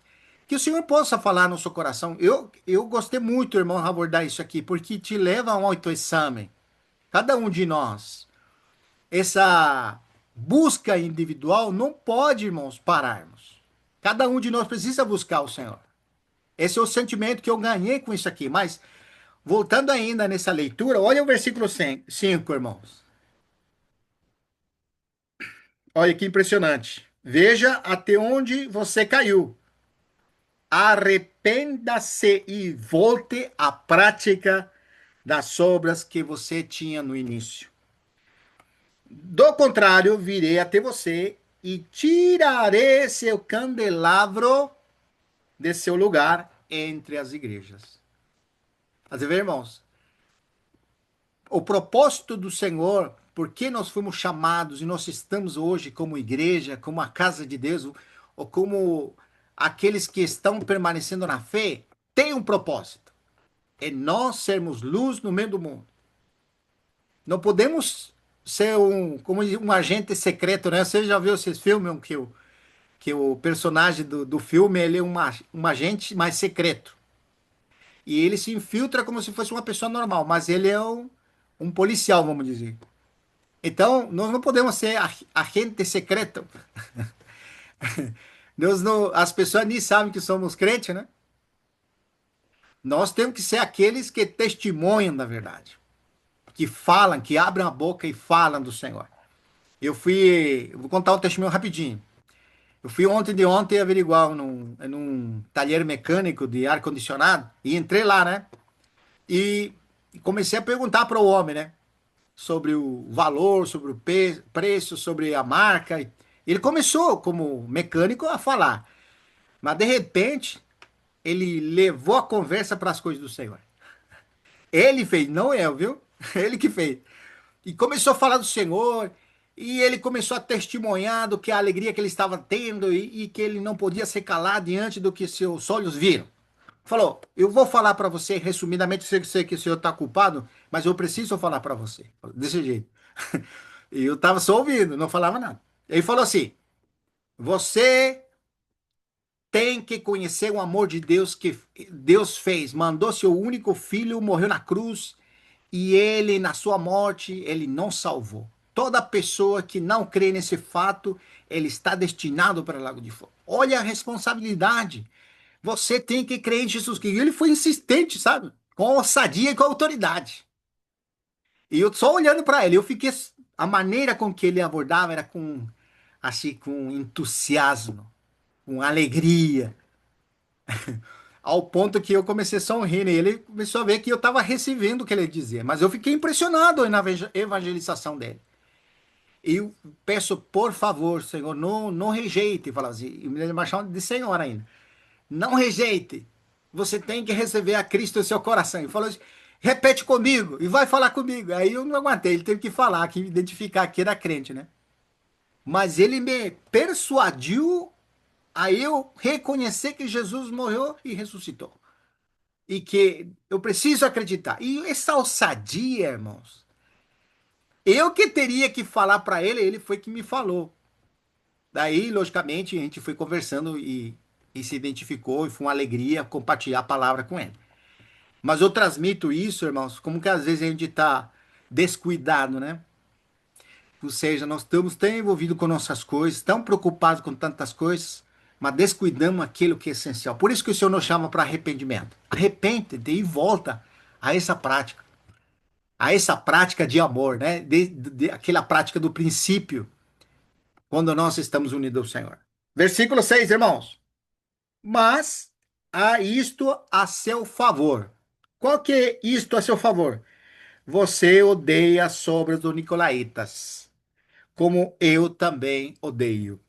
Speaker 1: Que o Senhor possa falar no seu coração. Eu gostei muito, irmão, de abordar isso aqui, porque te leva a um autoexame. Cada um de nós. Essa busca individual não pode, irmãos, pararmos. Cada um de nós precisa buscar o Senhor. Esse é o sentimento que eu ganhei com isso aqui. Mas, voltando ainda nessa leitura, olha o versículo 5, irmãos. Olha que impressionante. Veja até onde você caiu. Arrependa-se e volte à prática das obras que você tinha no início. Do contrário, virei até você e tirarei seu candelabro de seu lugar entre as igrejas. Mas, irmãos, o propósito do Senhor, por que nós fomos chamados e nós estamos hoje como igreja, como a casa de Deus, ou como aqueles que estão permanecendo na fé, tem um propósito. É nós sermos luz no meio do mundo. Não podemos ser como um agente secreto, né? Você já viu esses filmes que o personagem do filme ele é um agente mais secreto. E ele se infiltra como se fosse uma pessoa normal, mas ele é um policial, vamos dizer. Então, nós não podemos ser agente secreto. As pessoas nem sabem que somos crentes, né? Nós temos que ser aqueles que testemunham da verdade, que falam, que abrem a boca e falam do Senhor. Vou contar um testemunho rapidinho. Eu fui ontem de ontem averiguar num talher mecânico de ar-condicionado e entrei lá, né? E comecei a perguntar para o homem, né? Sobre o valor, sobre o preço, sobre a marca. Ele começou, como mecânico, a falar, mas de repente ele levou a conversa para as coisas do Senhor. Ele fez, não eu, viu? Ele que fez. E começou a falar do Senhor, e ele começou a testemunhar do que a alegria que ele estava tendo e que ele não podia se calar diante do que seus olhos viram. Falou, eu vou falar para você, resumidamente, eu sei que o senhor está culpado, mas eu preciso falar para você. Desse jeito. E eu estava só ouvindo, não falava nada. Ele falou assim, você tem que conhecer o amor de Deus que Deus fez. Mandou seu único filho, morreu na cruz, e ele, na sua morte, ele não salvou. Toda pessoa que não crê nesse fato, ele está destinado para o lago de fogo. Olha a responsabilidade. Você tem que crer em Jesus Cristo. Ele foi insistente, sabe? Com ousadia e com autoridade. E eu só olhando para ele, eu fiquei. A maneira com que ele abordava era com, assim, com entusiasmo, com alegria, ao ponto que eu comecei a sorrir. E ele começou a ver que eu estava recebendo o que ele dizia. Mas eu fiquei impressionado na evangelização dele. E eu peço, por favor, Senhor, não rejeite. Falava assim, e me chamava de Senhor ainda. Não rejeite. Você tem que receber a Cristo em seu coração. Ele falou assim, repete comigo e vai falar comigo. Aí eu não aguentei, ele teve que falar, que identificar que era crente, né? Mas ele me persuadiu a eu reconhecer que Jesus morreu e ressuscitou. E que eu preciso acreditar. E essa ousadia, irmãos, eu que teria que falar para ele, ele foi que me falou. Daí, logicamente, a gente foi conversando e se identificou, e foi uma alegria compartilhar a palavra com ele. Mas eu transmito isso, irmãos, como que às vezes a gente está descuidado, né? Ou seja, nós estamos tão envolvidos com nossas coisas, tão preocupados com tantas coisas, mas descuidamos aquilo que é essencial. Por isso que o Senhor nos chama para arrependimento. Arrepende-te e volta a essa prática de amor, né? Aquela prática do princípio, quando nós estamos unidos ao Senhor. Versículo 6, irmãos. Mas há isto a seu favor. Qual que é isto a seu favor? Você odeia as obras dos nicolaítas, como eu também odeio.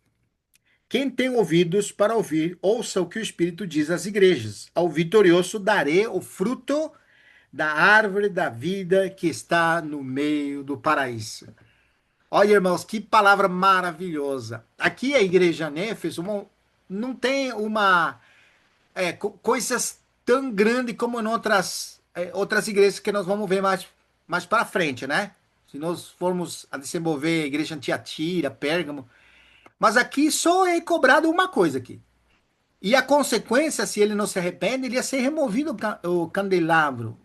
Speaker 1: Quem tem ouvidos para ouvir, ouça o que o Espírito diz às igrejas. Ao vitorioso darei o fruto da árvore da vida que está no meio do paraíso. Olha, irmãos, que palavra maravilhosa. Aqui a igreja Néfeso não tem coisas tão grandes como em outras igrejas que nós vamos ver mais para frente, né? Se nós formos a desenvolver a igreja em Tiatira, Pérgamo. Mas aqui só é cobrado uma coisa aqui. E a consequência, se ele não se arrepende, ele ia ser removido o candelabro,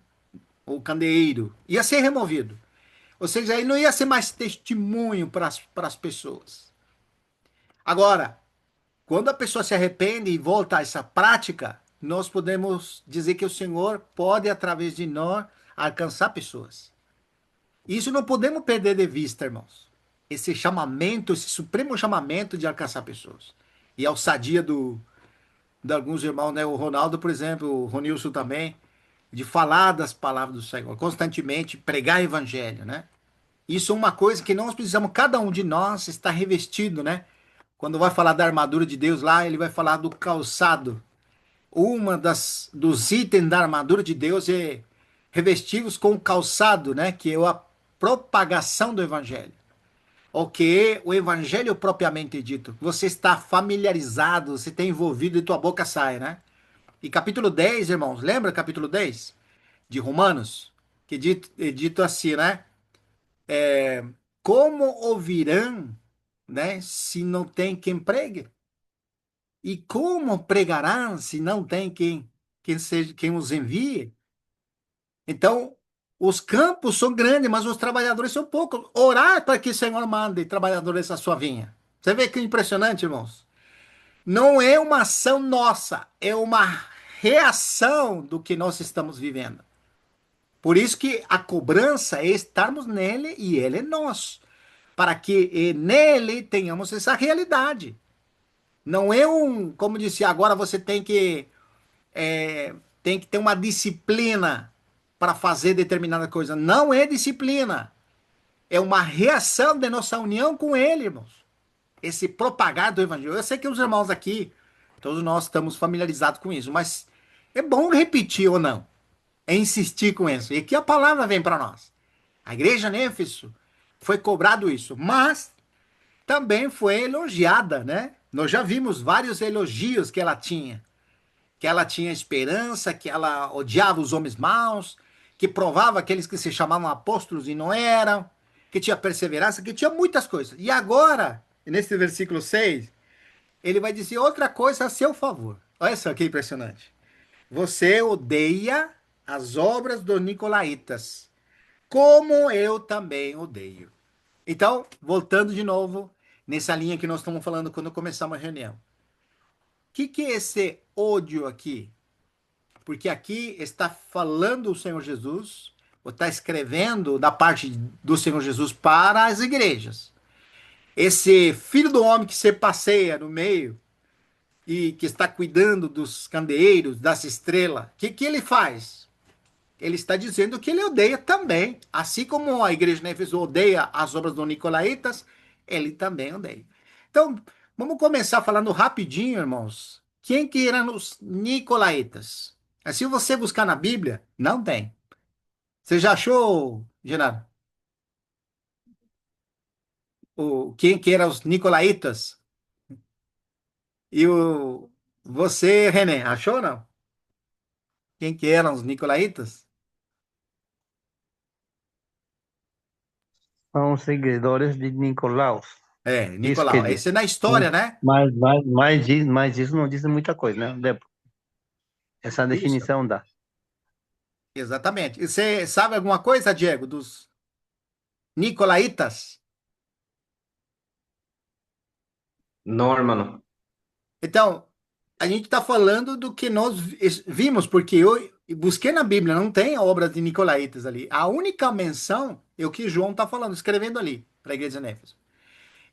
Speaker 1: o candeeiro. Ia ser removido. Ou seja, ele não ia ser mais testemunho para as pessoas. Agora, quando a pessoa se arrepende e volta a essa prática, nós podemos dizer que o Senhor pode, através de nós, alcançar pessoas. Isso não podemos perder de vista, irmãos. Esse chamamento, esse supremo chamamento de alcançar pessoas. E a ousadia de alguns irmãos, né? O Ronaldo, por exemplo, o Ronilson também. de falar das palavras do Senhor, constantemente pregar evangelho, né? Isso é uma coisa que nós precisamos, cada um de nós está revestido, né? Quando vai falar da armadura de Deus lá, ele vai falar do calçado. Uma dos itens da armadura de Deus é revestivos com o calçado, né? Que é a propagação do evangelho. O que é o evangelho propriamente dito. Você está familiarizado, você está envolvido e tua boca sai, né? E capítulo 10, irmãos, lembra capítulo 10 de Romanos? Que é dito assim, né? Como ouvirão, né, se não tem quem pregue? E como pregarão se não tem quem os envie? Então, os campos são grandes, mas os trabalhadores são poucos. Orar para que o Senhor mande trabalhadores à sua vinha. Você vê que impressionante, irmãos? Não é uma ação nossa, é uma reação do que nós estamos vivendo. Por isso que a cobrança é estarmos nele e ele é nosso, para que nele tenhamos essa realidade. Não é como disse, agora você tem que ter uma disciplina para fazer determinada coisa. Não é disciplina, é uma reação de nossa união com ele, irmãos. Esse propagar do evangelho. Eu sei que os irmãos aqui, todos nós estamos familiarizados com isso, mas é bom repetir ou não, é insistir com isso. E aqui a palavra vem para nós. A igreja em Éfeso foi cobrado isso, mas também foi elogiada, né? Nós já vimos vários elogios que ela tinha esperança, que ela odiava os homens maus, que provava aqueles que se chamavam apóstolos e não eram, que tinha perseverança, que tinha muitas coisas. E agora, nesse versículo 6, ele vai dizer outra coisa a seu favor. Olha só que impressionante. Você odeia as obras dos nicolaítas, como eu também odeio. Então, voltando de novo nessa linha que nós estamos falando quando começamos a reunião. O que é esse ódio aqui? Porque aqui está falando o Senhor Jesus, ou está escrevendo da parte do Senhor Jesus para as igrejas. Esse filho do homem que se passeia no meio e que está cuidando dos candeeiros, das estrelas, o que ele faz? Ele está dizendo que ele odeia também. Assim como a igreja de Éfeso odeia as obras dos Nicolaítas, ele também odeia. Então, vamos começar falando rapidinho, irmãos. Quem que eram os Nicolaítas? Se você buscar na Bíblia, não tem. Você já achou, Genaro, quem que eram os Nicolaítas? E você, René, achou ou não? Quem que eram os Nicolaítas?
Speaker 5: São seguidores de Nicolaus.
Speaker 1: É,
Speaker 5: Isso quer
Speaker 1: Nicolau.
Speaker 5: dizer.
Speaker 1: Esse é na história, né?
Speaker 5: Mas isso não diz muita coisa, né? Essa
Speaker 1: Isso.
Speaker 5: definição dá.
Speaker 1: Exatamente. E você sabe alguma coisa, Diego, dos Nicolaitas?
Speaker 4: No, hermano.
Speaker 1: Então, a gente está falando do que nós vimos, porque eu busquei na Bíblia, não tem a obra de Nicolaitas ali. A única menção é o que João está falando, escrevendo ali, para a igreja de Éfeso.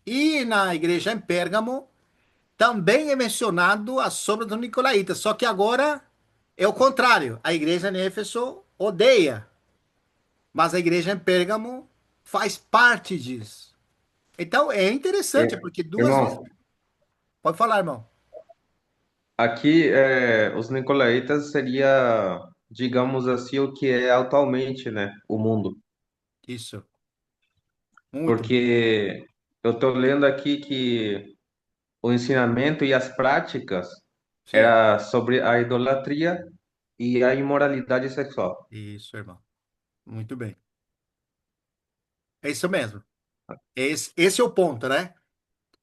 Speaker 1: E na igreja em Pérgamo, também é mencionado a obras dos Nicolaitas, só que agora é o contrário. A igreja em Éfeso odeia, mas a igreja em Pérgamo faz parte disso. Então, é interessante,
Speaker 4: É,
Speaker 1: porque duas vezes.
Speaker 4: irmão,
Speaker 1: Pode falar, irmão.
Speaker 4: aqui os nicolaítas seria, digamos assim, o que é atualmente, né, o mundo.
Speaker 1: Isso. Muito bem.
Speaker 4: Porque eu estou lendo aqui que o ensinamento e as práticas
Speaker 1: Sim.
Speaker 4: era sobre a idolatria e a imoralidade sexual.
Speaker 1: Isso, irmão. Muito bem. É isso mesmo. Esse é o ponto, né?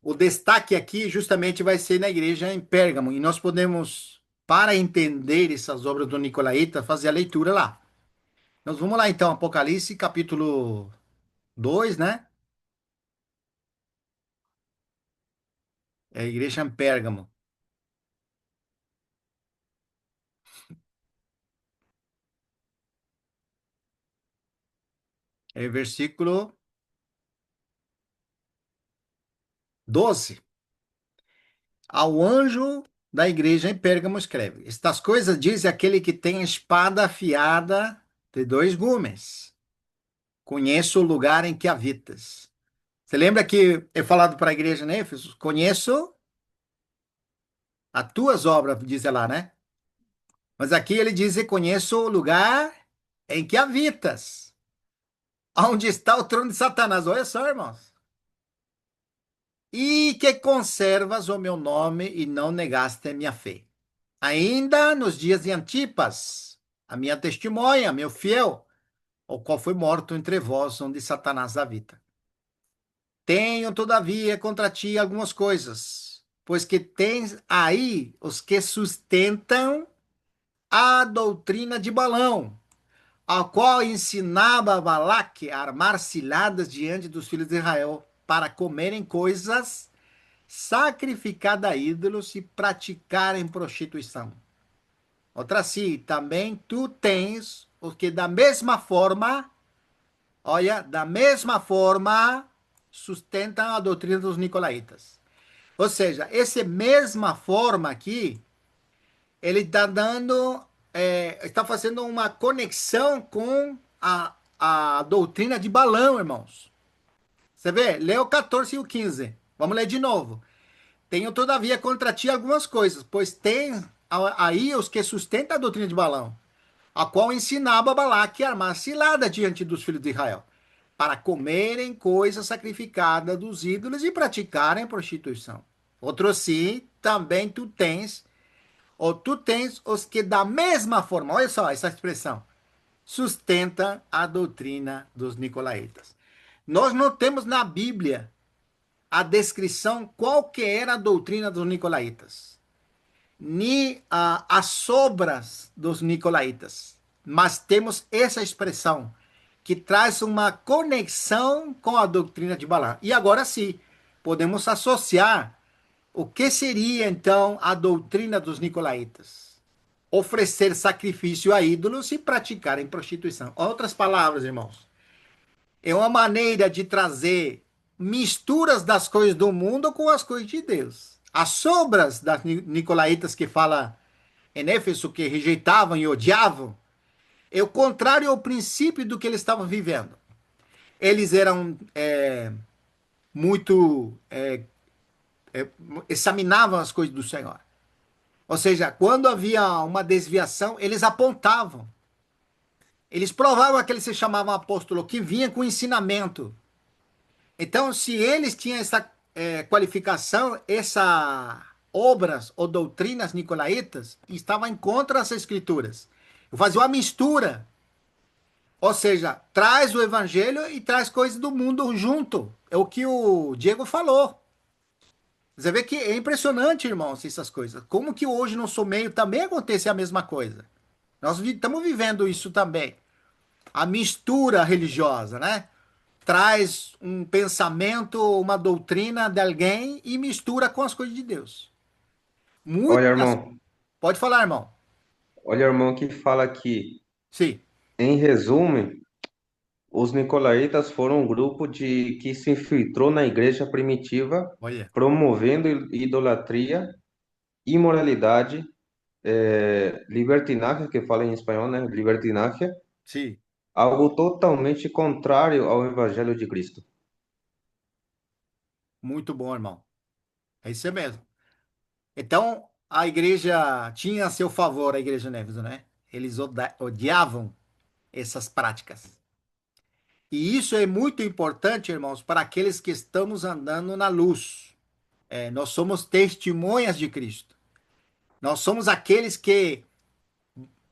Speaker 1: O destaque aqui justamente vai ser na igreja em Pérgamo. E nós podemos, para entender essas obras do Nicolaíta, fazer a leitura lá. Nós vamos lá então, Apocalipse, capítulo 2, né? É a igreja em Pérgamo. É o versículo 12. Ao anjo da igreja em Pérgamo escreve: Estas coisas diz aquele que tem a espada afiada de dois gumes. Conheço o lugar em que habitas. Você lembra que é falado para a igreja em Éfeso? Conheço as tuas obras, diz lá, né? Mas aqui ele diz: Conheço o lugar em que habitas. Onde está o trono de Satanás? Olha só, irmãos. E que conservas o meu nome e não negaste a minha fé. Ainda nos dias de Antipas, a minha testemunha, meu fiel, o qual foi morto entre vós, onde Satanás habita. Tenho, todavia, contra ti algumas coisas, pois que tens aí os que sustentam a doutrina de Balão, ao qual ensinava Balaque a armar ciladas diante dos filhos de Israel, para comerem coisas sacrificadas a ídolos e praticarem prostituição. Outra sim, também tu tens o que da mesma forma, olha, da mesma forma sustentam a doutrina dos nicolaítas. Ou seja, essa mesma forma aqui, ele está dando, está fazendo uma conexão com a doutrina de Balão, irmãos. Você vê? Lê o 14 e o 15. Vamos ler de novo. Tenho, todavia, contra ti algumas coisas, pois tem aí os que sustentam a doutrina de Balão, a qual ensinava Balaque a armar cilada diante dos filhos de Israel, para comerem coisas sacrificadas dos ídolos e praticarem prostituição. Outro sim, também tu tens, ou tu tens os que da mesma forma, olha só essa expressão, sustenta a doutrina dos nicolaítas. Nós não temos na Bíblia a descrição qual que era a doutrina dos nicolaítas, nem as obras dos nicolaítas, mas temos essa expressão que traz uma conexão com a doutrina de Balaão. E agora sim, podemos associar o que seria então a doutrina dos nicolaítas: oferecer sacrifício a ídolos e praticarem prostituição. Outras palavras, irmãos, é uma maneira de trazer misturas das coisas do mundo com as coisas de Deus. As obras das nicolaítas que fala em Éfeso, que rejeitavam e odiavam, é o contrário ao princípio do que eles estavam vivendo. Eles eram muito examinavam as coisas do Senhor. Ou seja, quando havia uma desviação, eles apontavam. Eles provavam aquele que se chamava apóstolo, que vinha com ensinamento. Então, se eles tinham essa qualificação, essa obras ou doutrinas nicolaítas, estava em contra das escrituras. Fazia uma mistura. Ou seja, traz o evangelho e traz coisas do mundo junto. É o que o Diego falou. Você vê que é impressionante, irmãos, essas coisas. Como que hoje no seu meio também acontece a mesma coisa. Nós estamos vivendo isso também. A mistura religiosa, né? Traz um pensamento, uma doutrina de alguém e mistura com as coisas de Deus.
Speaker 4: Olha,
Speaker 1: Muitas.
Speaker 4: irmão,
Speaker 1: Pode falar, irmão.
Speaker 4: olha, irmão, que fala aqui.
Speaker 1: Sim.
Speaker 4: Em resumo, os nicolaítas foram um grupo que se infiltrou na igreja primitiva,
Speaker 1: Olha.
Speaker 4: promovendo idolatria, imoralidade, libertinagem, que fala em espanhol, né? Libertinagem,
Speaker 1: Sim.
Speaker 4: algo totalmente contrário ao evangelho de Cristo.
Speaker 1: Muito bom, irmão. É isso mesmo. Então, a igreja tinha a seu favor, a igreja de Éfeso, né? Eles odiavam essas práticas. E isso é muito importante, irmãos, para aqueles que estamos andando na luz. Nós somos testemunhas de Cristo. Nós somos aqueles que,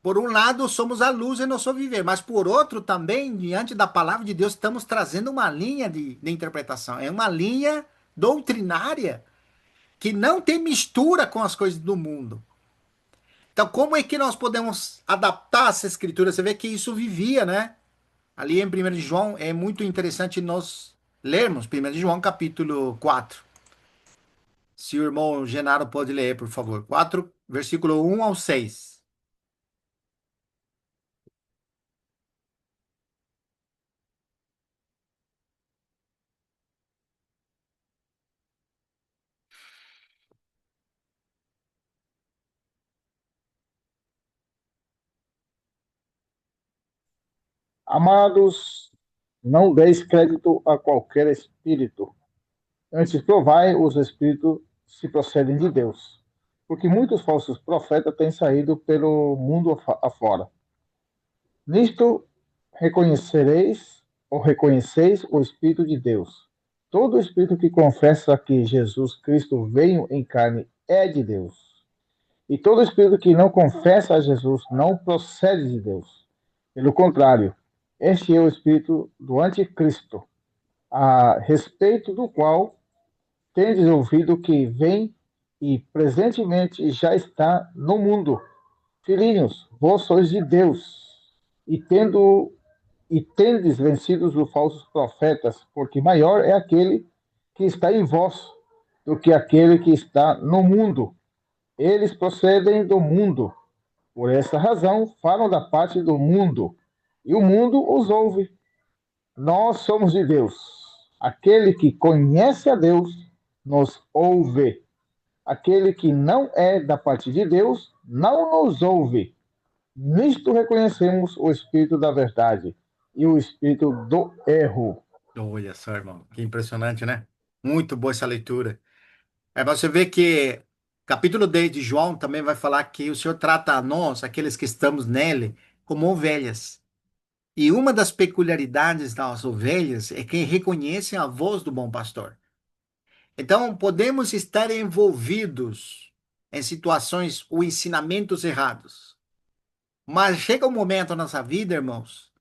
Speaker 1: por um lado, somos a luz em nosso viver, mas por outro, também, diante da palavra de Deus, estamos trazendo uma linha de interpretação. É uma linha doutrinária que não tem mistura com as coisas do mundo. Então, como é que nós podemos adaptar essa escritura? Você vê que isso vivia, né? Ali em 1 de João é muito interessante nós lermos 1 de João capítulo 4. Se o irmão Genaro pode ler, por favor. 4, versículo 1 ao 6.
Speaker 2: Amados, não deis crédito a qualquer espírito. Antes, provai os espíritos se procedem de Deus. Porque muitos falsos profetas têm saído pelo mundo afora. Nisto reconheceis o Espírito de Deus. Todo espírito que confessa que Jesus Cristo veio em carne é de Deus. E todo espírito que não confessa a Jesus não procede de Deus. Pelo contrário, este é o espírito do anticristo, a respeito do qual tendes ouvido que vem e presentemente já está no mundo. Filhinhos, vós sois de Deus, e tendes vencido os falsos profetas, porque maior é aquele que está em vós do que aquele que está no mundo. Eles procedem do mundo, por essa razão falam da parte do mundo, e o mundo os ouve. Nós somos de Deus. Aquele que conhece a Deus nos ouve. Aquele que não é da parte de Deus não nos ouve. Nisto reconhecemos o espírito da verdade e o espírito do erro.
Speaker 1: Olha só, irmão, que impressionante, né? Muito boa essa leitura. É, você vê que capítulo 10 de João também vai falar que o Senhor trata a nós, aqueles que estamos nele, como ovelhas. E uma das peculiaridades das ovelhas é que reconhecem a voz do bom pastor. Então, podemos estar envolvidos em situações ou ensinamentos errados. Mas chega um momento na nossa vida, irmãos,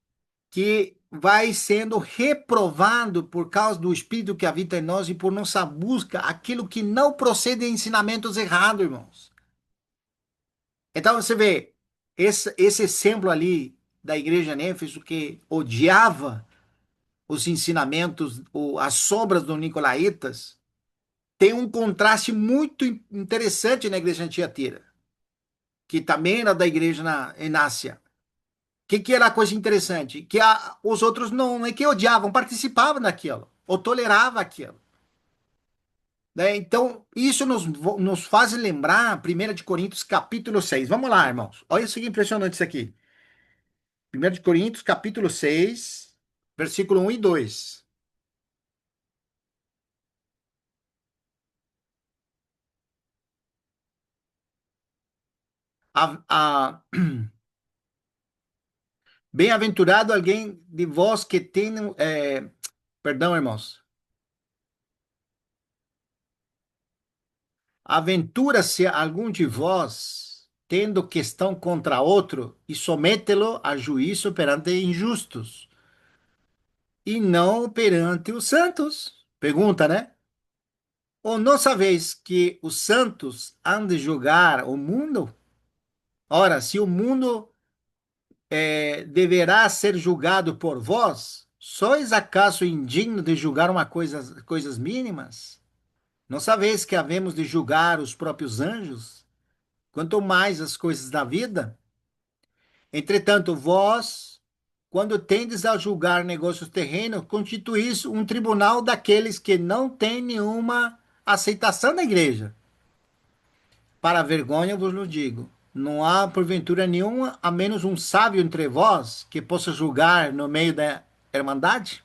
Speaker 1: que vai sendo reprovado por causa do Espírito que habita em nós e por nossa busca, aquilo que não procede de ensinamentos errados, irmãos. Então você vê, esse exemplo ali da igreja em Éfeso que odiava os ensinamentos, as sobras dos nicolaítas, tem um contraste muito interessante na igreja de Tiatira, que também era da igreja em Ásia. Que era a coisa interessante? Que os outros não é que odiavam, participavam daquilo, ou toleravam aquilo. Né? Então, isso nos faz lembrar 1 de Coríntios capítulo 6. Vamos lá, irmãos. Olha isso que impressionante isso aqui. 1 de Coríntios capítulo 6, versículo 1 e 2. A, a, Bem-aventurado alguém de vós que tem, perdão, irmãos. Aventura-se algum de vós, tendo questão contra outro, e sometê-lo a juízo perante injustos, e não perante os santos? Pergunta, né? Ou não sabeis que os santos hão de julgar o mundo? Ora, se o mundo deverá ser julgado por vós, sois acaso indigno de julgar coisas mínimas? Não sabeis que havemos de julgar os próprios anjos? Quanto mais as coisas da vida? Entretanto, vós, quando tendes a julgar negócios terrenos, constituís um tribunal daqueles que não têm nenhuma aceitação da igreja. Para a vergonha vos lo digo. Não há porventura nenhuma, a menos um sábio entre vós, que possa julgar no meio da irmandade?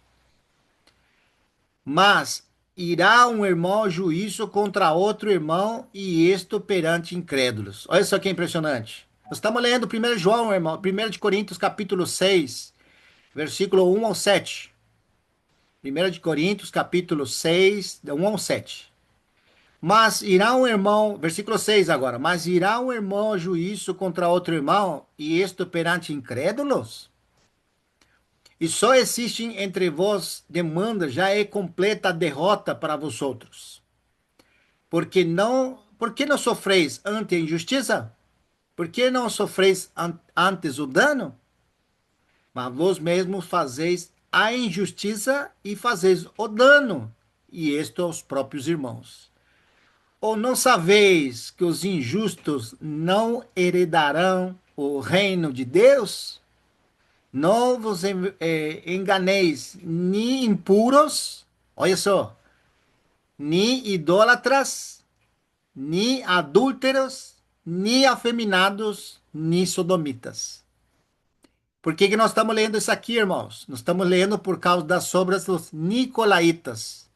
Speaker 1: Mas irá um irmão a juízo contra outro irmão, e isto perante incrédulos. Olha só que impressionante. Nós estamos lendo 1 João, irmão, 1 de Coríntios, capítulo 6, versículo 1 ao 7. 1 de Coríntios, capítulo 6, de 1 ao 7. Mas irá um irmão, versículo 6 agora, mas irá um irmão a juízo contra outro irmão, e isto perante incrédulos? E só existem entre vós demanda, já é completa a derrota para vós outros. Por que não sofreis ante a injustiça? Por que não sofreis antes o dano? Mas vós mesmos fazeis a injustiça e fazeis o dano, e isto aos próprios irmãos. Ou não sabeis que os injustos não herdarão o reino de Deus? Não vos enganeis, nem impuros, olha só, nem idólatras, nem adúlteros, nem afeminados, nem sodomitas. Por que que nós estamos lendo isso aqui, irmãos? Nós estamos lendo por causa das obras dos nicolaítas.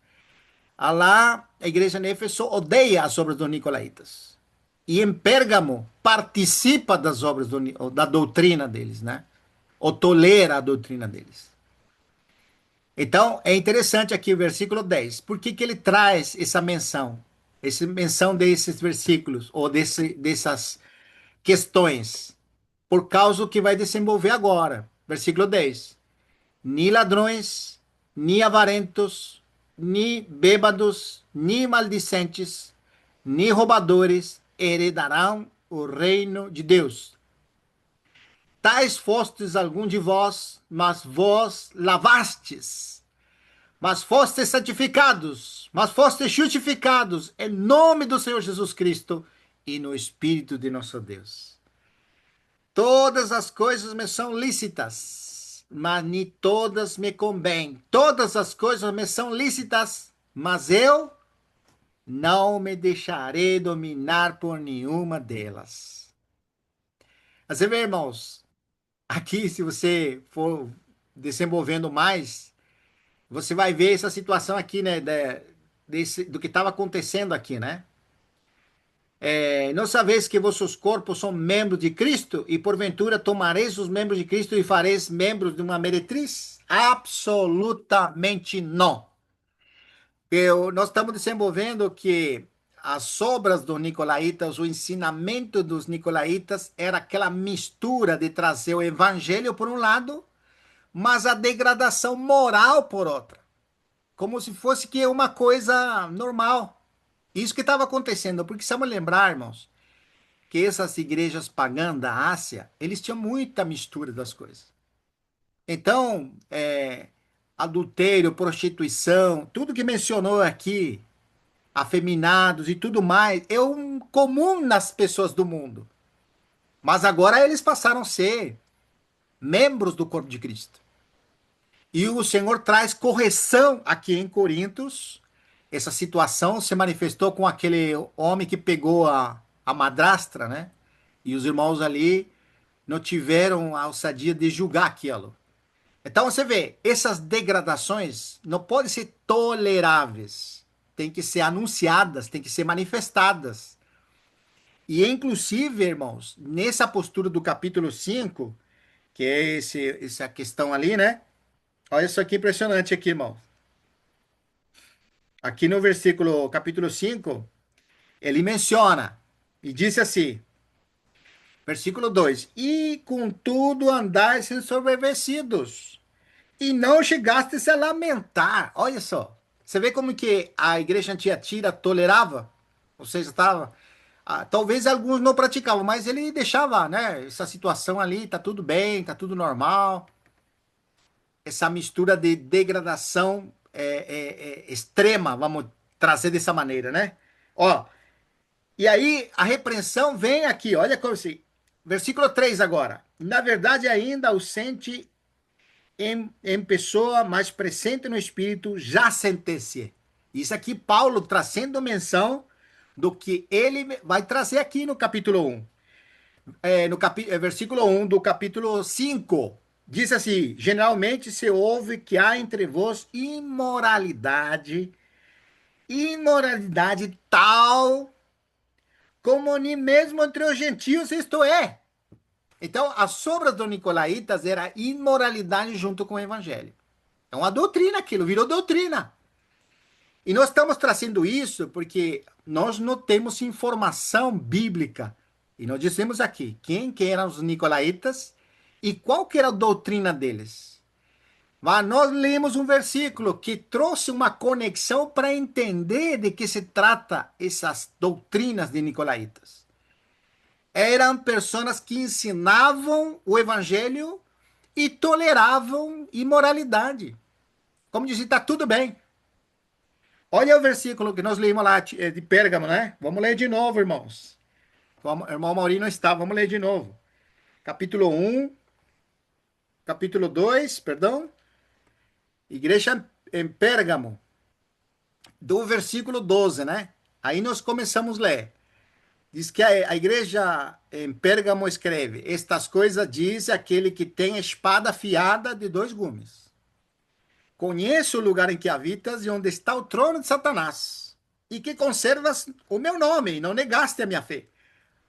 Speaker 1: Lá, a igreja de Éfeso odeia as obras dos nicolaítas. E em Pérgamo participa das obras da doutrina deles, né? Ou tolera a doutrina deles. Então, é interessante aqui o versículo 10. Por que que ele traz essa menção? Essa menção desses versículos, ou dessas questões? Por causa do que vai desenvolver agora. Versículo 10. Ni ladrões, ni avarentos, ni bêbados, ni maldicentes, ni roubadores heredarão o reino de Deus. Tais fostes algum de vós, mas vós lavastes, mas fostes santificados, mas fostes justificados em nome do Senhor Jesus Cristo e no Espírito de nosso Deus. Todas as coisas me são lícitas, mas nem todas me convêm. Todas as coisas me são lícitas, mas eu não me deixarei dominar por nenhuma delas. Você vê, irmãos, aqui, se você for desenvolvendo mais, você vai ver essa situação aqui, né, do que estava acontecendo aqui, né? Não sabeis que vossos corpos são membros de Cristo e porventura tomareis os membros de Cristo e fareis membros de uma meretriz? Absolutamente não. Nós estamos desenvolvendo que as obras dos nicolaítas, o ensinamento dos nicolaítas era aquela mistura de trazer o evangelho por um lado, mas a degradação moral por outra, como se fosse que uma coisa normal. Isso que estava acontecendo, porque precisamos lembrar, irmãos, que essas igrejas pagãs da Ásia, eles tinham muita mistura das coisas. Então, adultério, prostituição, tudo que mencionou aqui, afeminados e tudo mais, é um comum nas pessoas do mundo. Mas agora eles passaram a ser membros do corpo de Cristo. E o Senhor traz correção aqui em Coríntios. Essa situação se manifestou com aquele homem que pegou a madrastra, né? E os irmãos ali não tiveram a ousadia de julgar aquilo. Então você vê, essas degradações não podem ser toleráveis. Tem que ser anunciadas, tem que ser manifestadas. E inclusive, irmãos, nessa postura do capítulo 5, que é essa questão ali, né? Olha isso aqui impressionante aqui, irmão. Aqui no versículo, capítulo 5, ele menciona e disse assim, versículo 2: E contudo andais ensoberbecidos, e não chegastes a lamentar. Olha só, você vê como que a igreja antiga tolerava, ou seja, estava, talvez alguns não praticavam, mas ele deixava, né, essa situação ali, tá tudo bem, tá tudo normal. Essa mistura de degradação extrema, vamos trazer dessa maneira, né? Ó, e aí a repreensão vem aqui, olha como assim, versículo 3 agora. Na verdade, ainda ausente em pessoa, mas presente no espírito, já sentenciei. Isso aqui, Paulo trazendo menção do que ele vai trazer aqui no capítulo 1. Versículo 1 do capítulo 5. Diz assim: geralmente se ouve que há entre vós imoralidade tal como nem mesmo entre os gentios isto é. Então, as obras dos nicolaítas era imoralidade junto com o evangelho. É uma doutrina aquilo, virou doutrina. E nós estamos trazendo isso porque nós não temos informação bíblica. E nós dissemos aqui quem que eram os nicolaítas e qual que era a doutrina deles. Mas nós lemos um versículo que trouxe uma conexão para entender de que se trata essas doutrinas de nicolaítas. Eram pessoas que ensinavam o evangelho e toleravam imoralidade. Como dizia, está tudo bem. Olha o versículo que nós lemos lá de Pérgamo, né? Vamos ler de novo, irmãos. O irmão Maurinho não está, vamos ler de novo. Capítulo 1, capítulo 2, perdão. Igreja em Pérgamo, do versículo 12, né? Aí nós começamos a ler. Diz que a igreja em Pérgamo escreve: Estas coisas diz aquele que tem espada afiada de dois gumes. Conheço o lugar em que habitas e onde está o trono de Satanás, e que conservas o meu nome e não negaste a minha fé.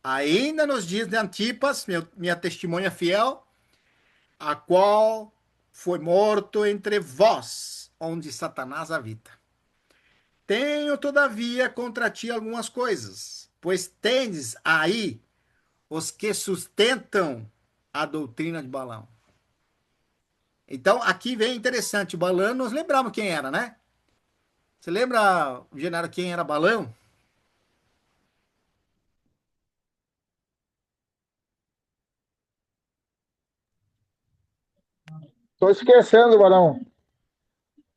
Speaker 1: Ainda nos dias de Antipas, minha testemunha fiel, a qual foi morto entre vós, onde Satanás habita. Tenho, todavia, contra ti algumas coisas, pois tendes aí os que sustentam a doutrina de Balaão. Então, aqui vem interessante. Balaão, nós lembramos quem era, né? Você lembra, Genaro, quem era Balaão?
Speaker 2: Estou esquecendo, Barão.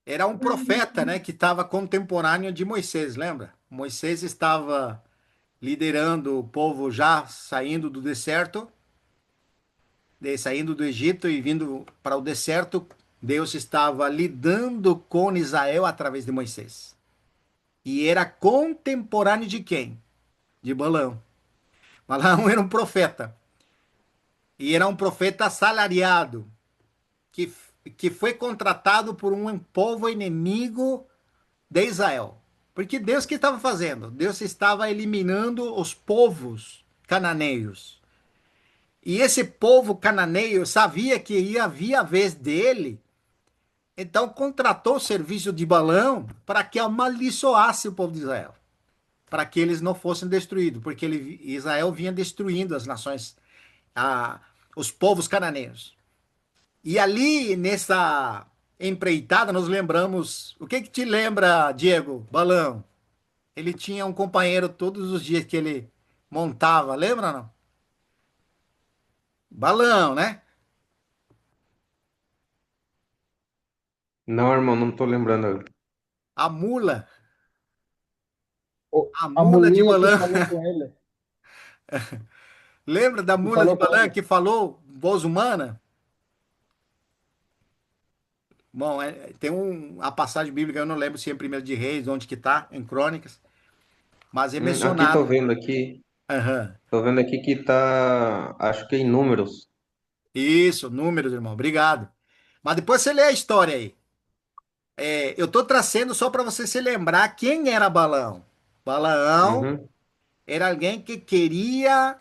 Speaker 1: Era um profeta, né, que estava contemporâneo de Moisés, lembra? Moisés estava liderando o povo já saindo do deserto, saindo do Egito e vindo para o deserto. Deus estava lidando com Israel através de Moisés. E era contemporâneo de quem? De Balaão. Balaão era um profeta. E era um profeta assalariado, que, que foi contratado por um povo inimigo de Israel. Porque Deus que estava fazendo? Deus estava eliminando os povos cananeios. E esse povo cananeio sabia que ia vir a vez dele, então contratou o serviço de Balaão para que amaldiçoasse o povo de Israel, para que eles não fossem destruídos, porque Israel vinha destruindo as nações, a, os povos cananeus. E ali, nessa empreitada, nós lembramos. O que que te lembra, Diego? Balão. Ele tinha um companheiro todos os dias que ele montava, lembra não? Balão, né?
Speaker 4: Não, irmão, não tô lembrando.
Speaker 1: A mula. A
Speaker 2: A
Speaker 1: mula de
Speaker 2: mulinha que
Speaker 1: Balão.
Speaker 2: falou com ele,
Speaker 1: Lembra da
Speaker 2: que
Speaker 1: mula de
Speaker 2: falou com
Speaker 1: Balão
Speaker 2: ele.
Speaker 1: que falou voz humana? Bom, tem a passagem bíblica, eu não lembro se é em 1 de Reis, onde que tá, em Crônicas, mas é
Speaker 4: Aqui tô
Speaker 1: mencionado.
Speaker 4: vendo aqui,
Speaker 1: Aham.
Speaker 4: tô vendo aqui que tá, acho que em Números.
Speaker 1: Isso, números, irmão. Obrigado. Mas depois você lê a história aí. Eu estou trazendo só para você se lembrar quem era Balaão. Balaão
Speaker 4: Uhum.
Speaker 1: era alguém que queria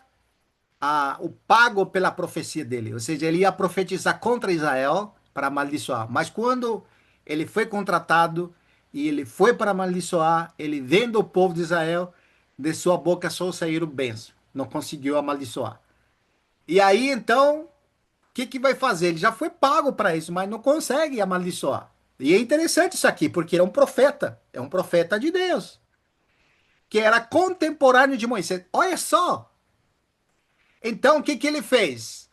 Speaker 1: o pago pela profecia dele, ou seja, ele ia profetizar contra Israel para amaldiçoar. Mas quando ele foi contratado e ele foi para amaldiçoar, ele vendo o povo de Israel, de sua boca só saíram bênçãos, não conseguiu amaldiçoar. E aí então, o que que vai fazer? Ele já foi pago para isso, mas não consegue amaldiçoar. E é interessante isso aqui, porque é um profeta de Deus, que era contemporâneo de Moisés. Olha só! Então, o que que ele fez?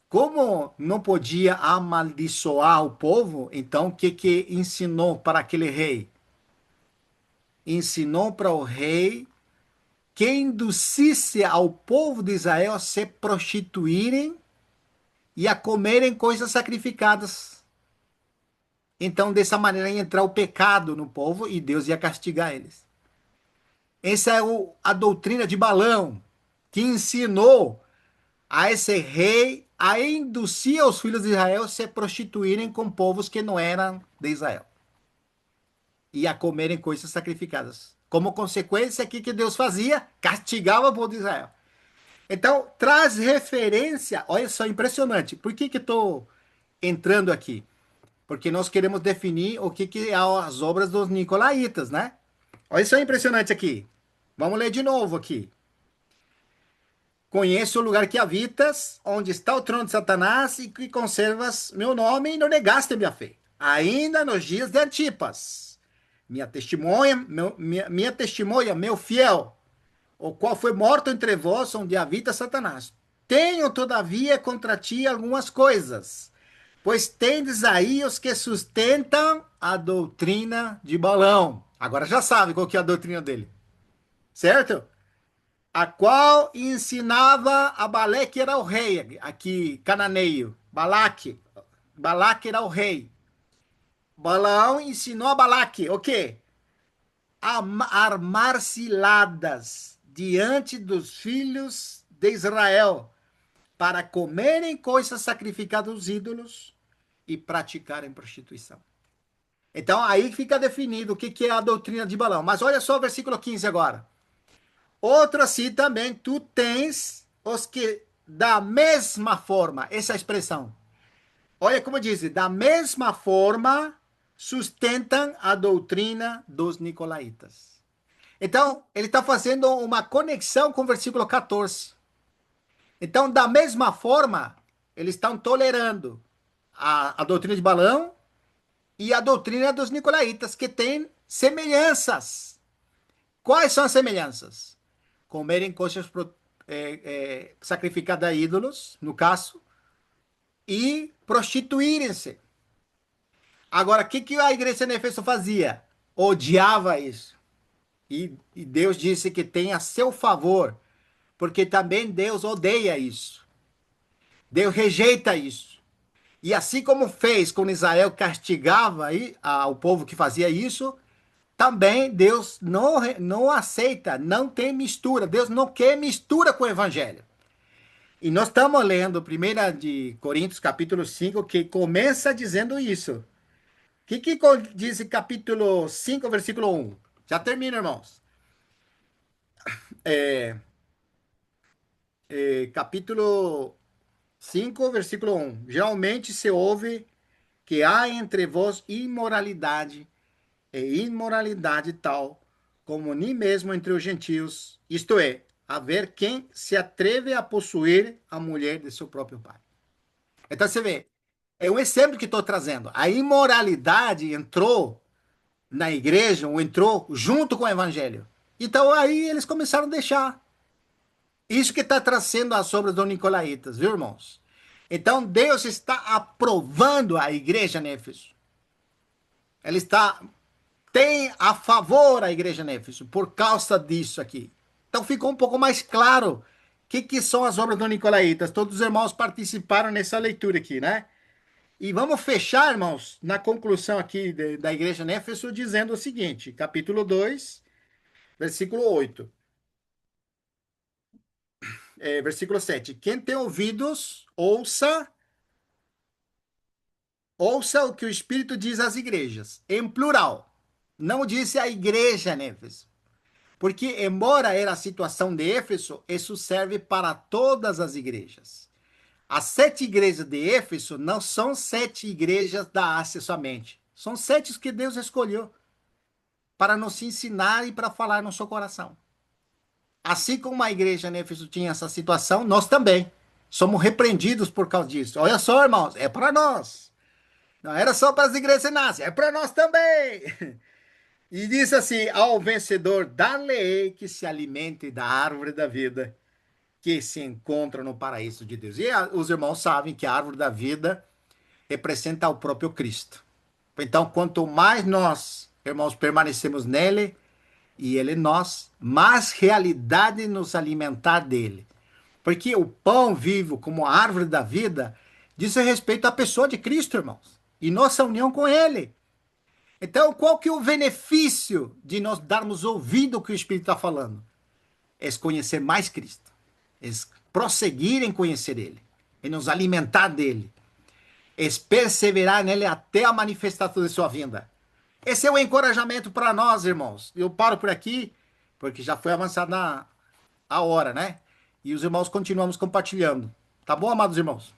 Speaker 1: Como não podia amaldiçoar o povo, então o que que ensinou para aquele rei? Ensinou para o rei que induzisse ao povo de Israel a se prostituírem e a comerem coisas sacrificadas. Então, dessa maneira, ia entrar o pecado no povo e Deus ia castigar eles. Essa é a doutrina de Balão, que ensinou a esse rei a induzir os filhos de Israel a se prostituírem com povos que não eram de Israel e a comerem coisas sacrificadas. Como consequência, o que Deus fazia? Castigava o povo de Israel. Então, traz referência, olha só, impressionante. Por que estou entrando aqui? Porque nós queremos definir o que é as obras dos Nicolaitas, né? Olha só, impressionante aqui. Vamos ler de novo aqui. Conheço o lugar que habitas, onde está o trono de Satanás, e que conservas meu nome e não negaste minha fé. Ainda nos dias de Antipas, minha testemunha, meu fiel, o qual foi morto entre vós, onde habita Satanás. Tenho, todavia, contra ti algumas coisas, pois tendes aí os que sustentam a doutrina de Balão. Agora já sabe qual que é a doutrina dele, certo? A qual ensinava a Baleque era o rei, aqui cananeio, Balaque era o rei. Balaão ensinou a Balaque o quê? A armar ciladas diante dos filhos de Israel para comerem coisas sacrificadas aos ídolos e praticarem prostituição. Então, aí fica definido o que é a doutrina de Balaão. Mas olha só o versículo 15 agora. Outro assim também, tu tens os que, da mesma forma, essa expressão. Olha como diz, da mesma forma, sustentam a doutrina dos nicolaítas. Então, ele está fazendo uma conexão com o versículo 14. Então, da mesma forma, eles estão tolerando a doutrina de Balaão e a doutrina dos nicolaítas, que tem semelhanças. Quais são as semelhanças? Comerem coisas sacrificadas a ídolos, no caso, e prostituírem-se. Agora, o que a igreja de Éfeso fazia? Odiava isso. E Deus disse que tem a seu favor, porque também Deus odeia isso. Deus rejeita isso. E assim como fez com Israel, castigava aí, o povo que fazia isso, também Deus não aceita, não tem mistura. Deus não quer mistura com o evangelho. E nós estamos lendo 1 de Coríntios, capítulo 5, que começa dizendo isso. O que diz capítulo 5, versículo 1? Já termina, irmãos. Capítulo 5, versículo 1. Geralmente se ouve que há entre vós imoralidade, e imoralidade tal como nem mesmo entre os gentios, isto é, haver quem se atreve a possuir a mulher de seu próprio pai. Então você vê, é um exemplo que estou trazendo. A imoralidade entrou na igreja, ou entrou junto com o evangelho. Então aí eles começaram a deixar. Isso que está trazendo as obras dos nicolaítas, viu, irmãos? Então Deus está aprovando a igreja em Éfeso. Ele tem a favor a igreja em Éfeso por causa disso aqui. Então ficou um pouco mais claro o que são as obras dos nicolaítas. Todos os irmãos participaram nessa leitura aqui, né? E vamos fechar, irmãos, na conclusão aqui da igreja em Éfeso, dizendo o seguinte, capítulo 2, versículo 8. Versículo 7. Quem tem ouvidos, ouça o que o Espírito diz às igrejas, em plural. Não disse a igreja em Éfeso. Porque, embora era a situação de Éfeso, isso serve para todas as igrejas. As 7 igrejas de Éfeso não são 7 igrejas da Ásia somente. São 7 que Deus escolheu para nos ensinar e para falar no seu coração. Assim como a igreja em Éfeso tinha essa situação, nós também somos repreendidos por causa disso. Olha só, irmãos, é para nós. Não era só para as igrejas na Ásia, é para nós também. E diz assim: ao vencedor, dar-lhe-ei que se alimente da árvore da vida que se encontra no paraíso de Deus. E os irmãos sabem que a árvore da vida representa o próprio Cristo. Então, quanto mais nós, irmãos, permanecemos nele e ele em nós, mais realidade nos alimentar dele. Porque o pão vivo, como a árvore da vida, diz respeito à pessoa de Cristo, irmãos, e nossa união com ele. Então, qual que é o benefício de nós darmos ouvido ao que o Espírito está falando? É conhecer mais Cristo. É prosseguir em conhecer Ele. É nos alimentar dele. É perseverar nele até a manifestação de sua vinda. Esse é o encorajamento para nós, irmãos. Eu paro por aqui, porque já foi avançada a hora, né? E os irmãos continuamos compartilhando. Tá bom, amados irmãos?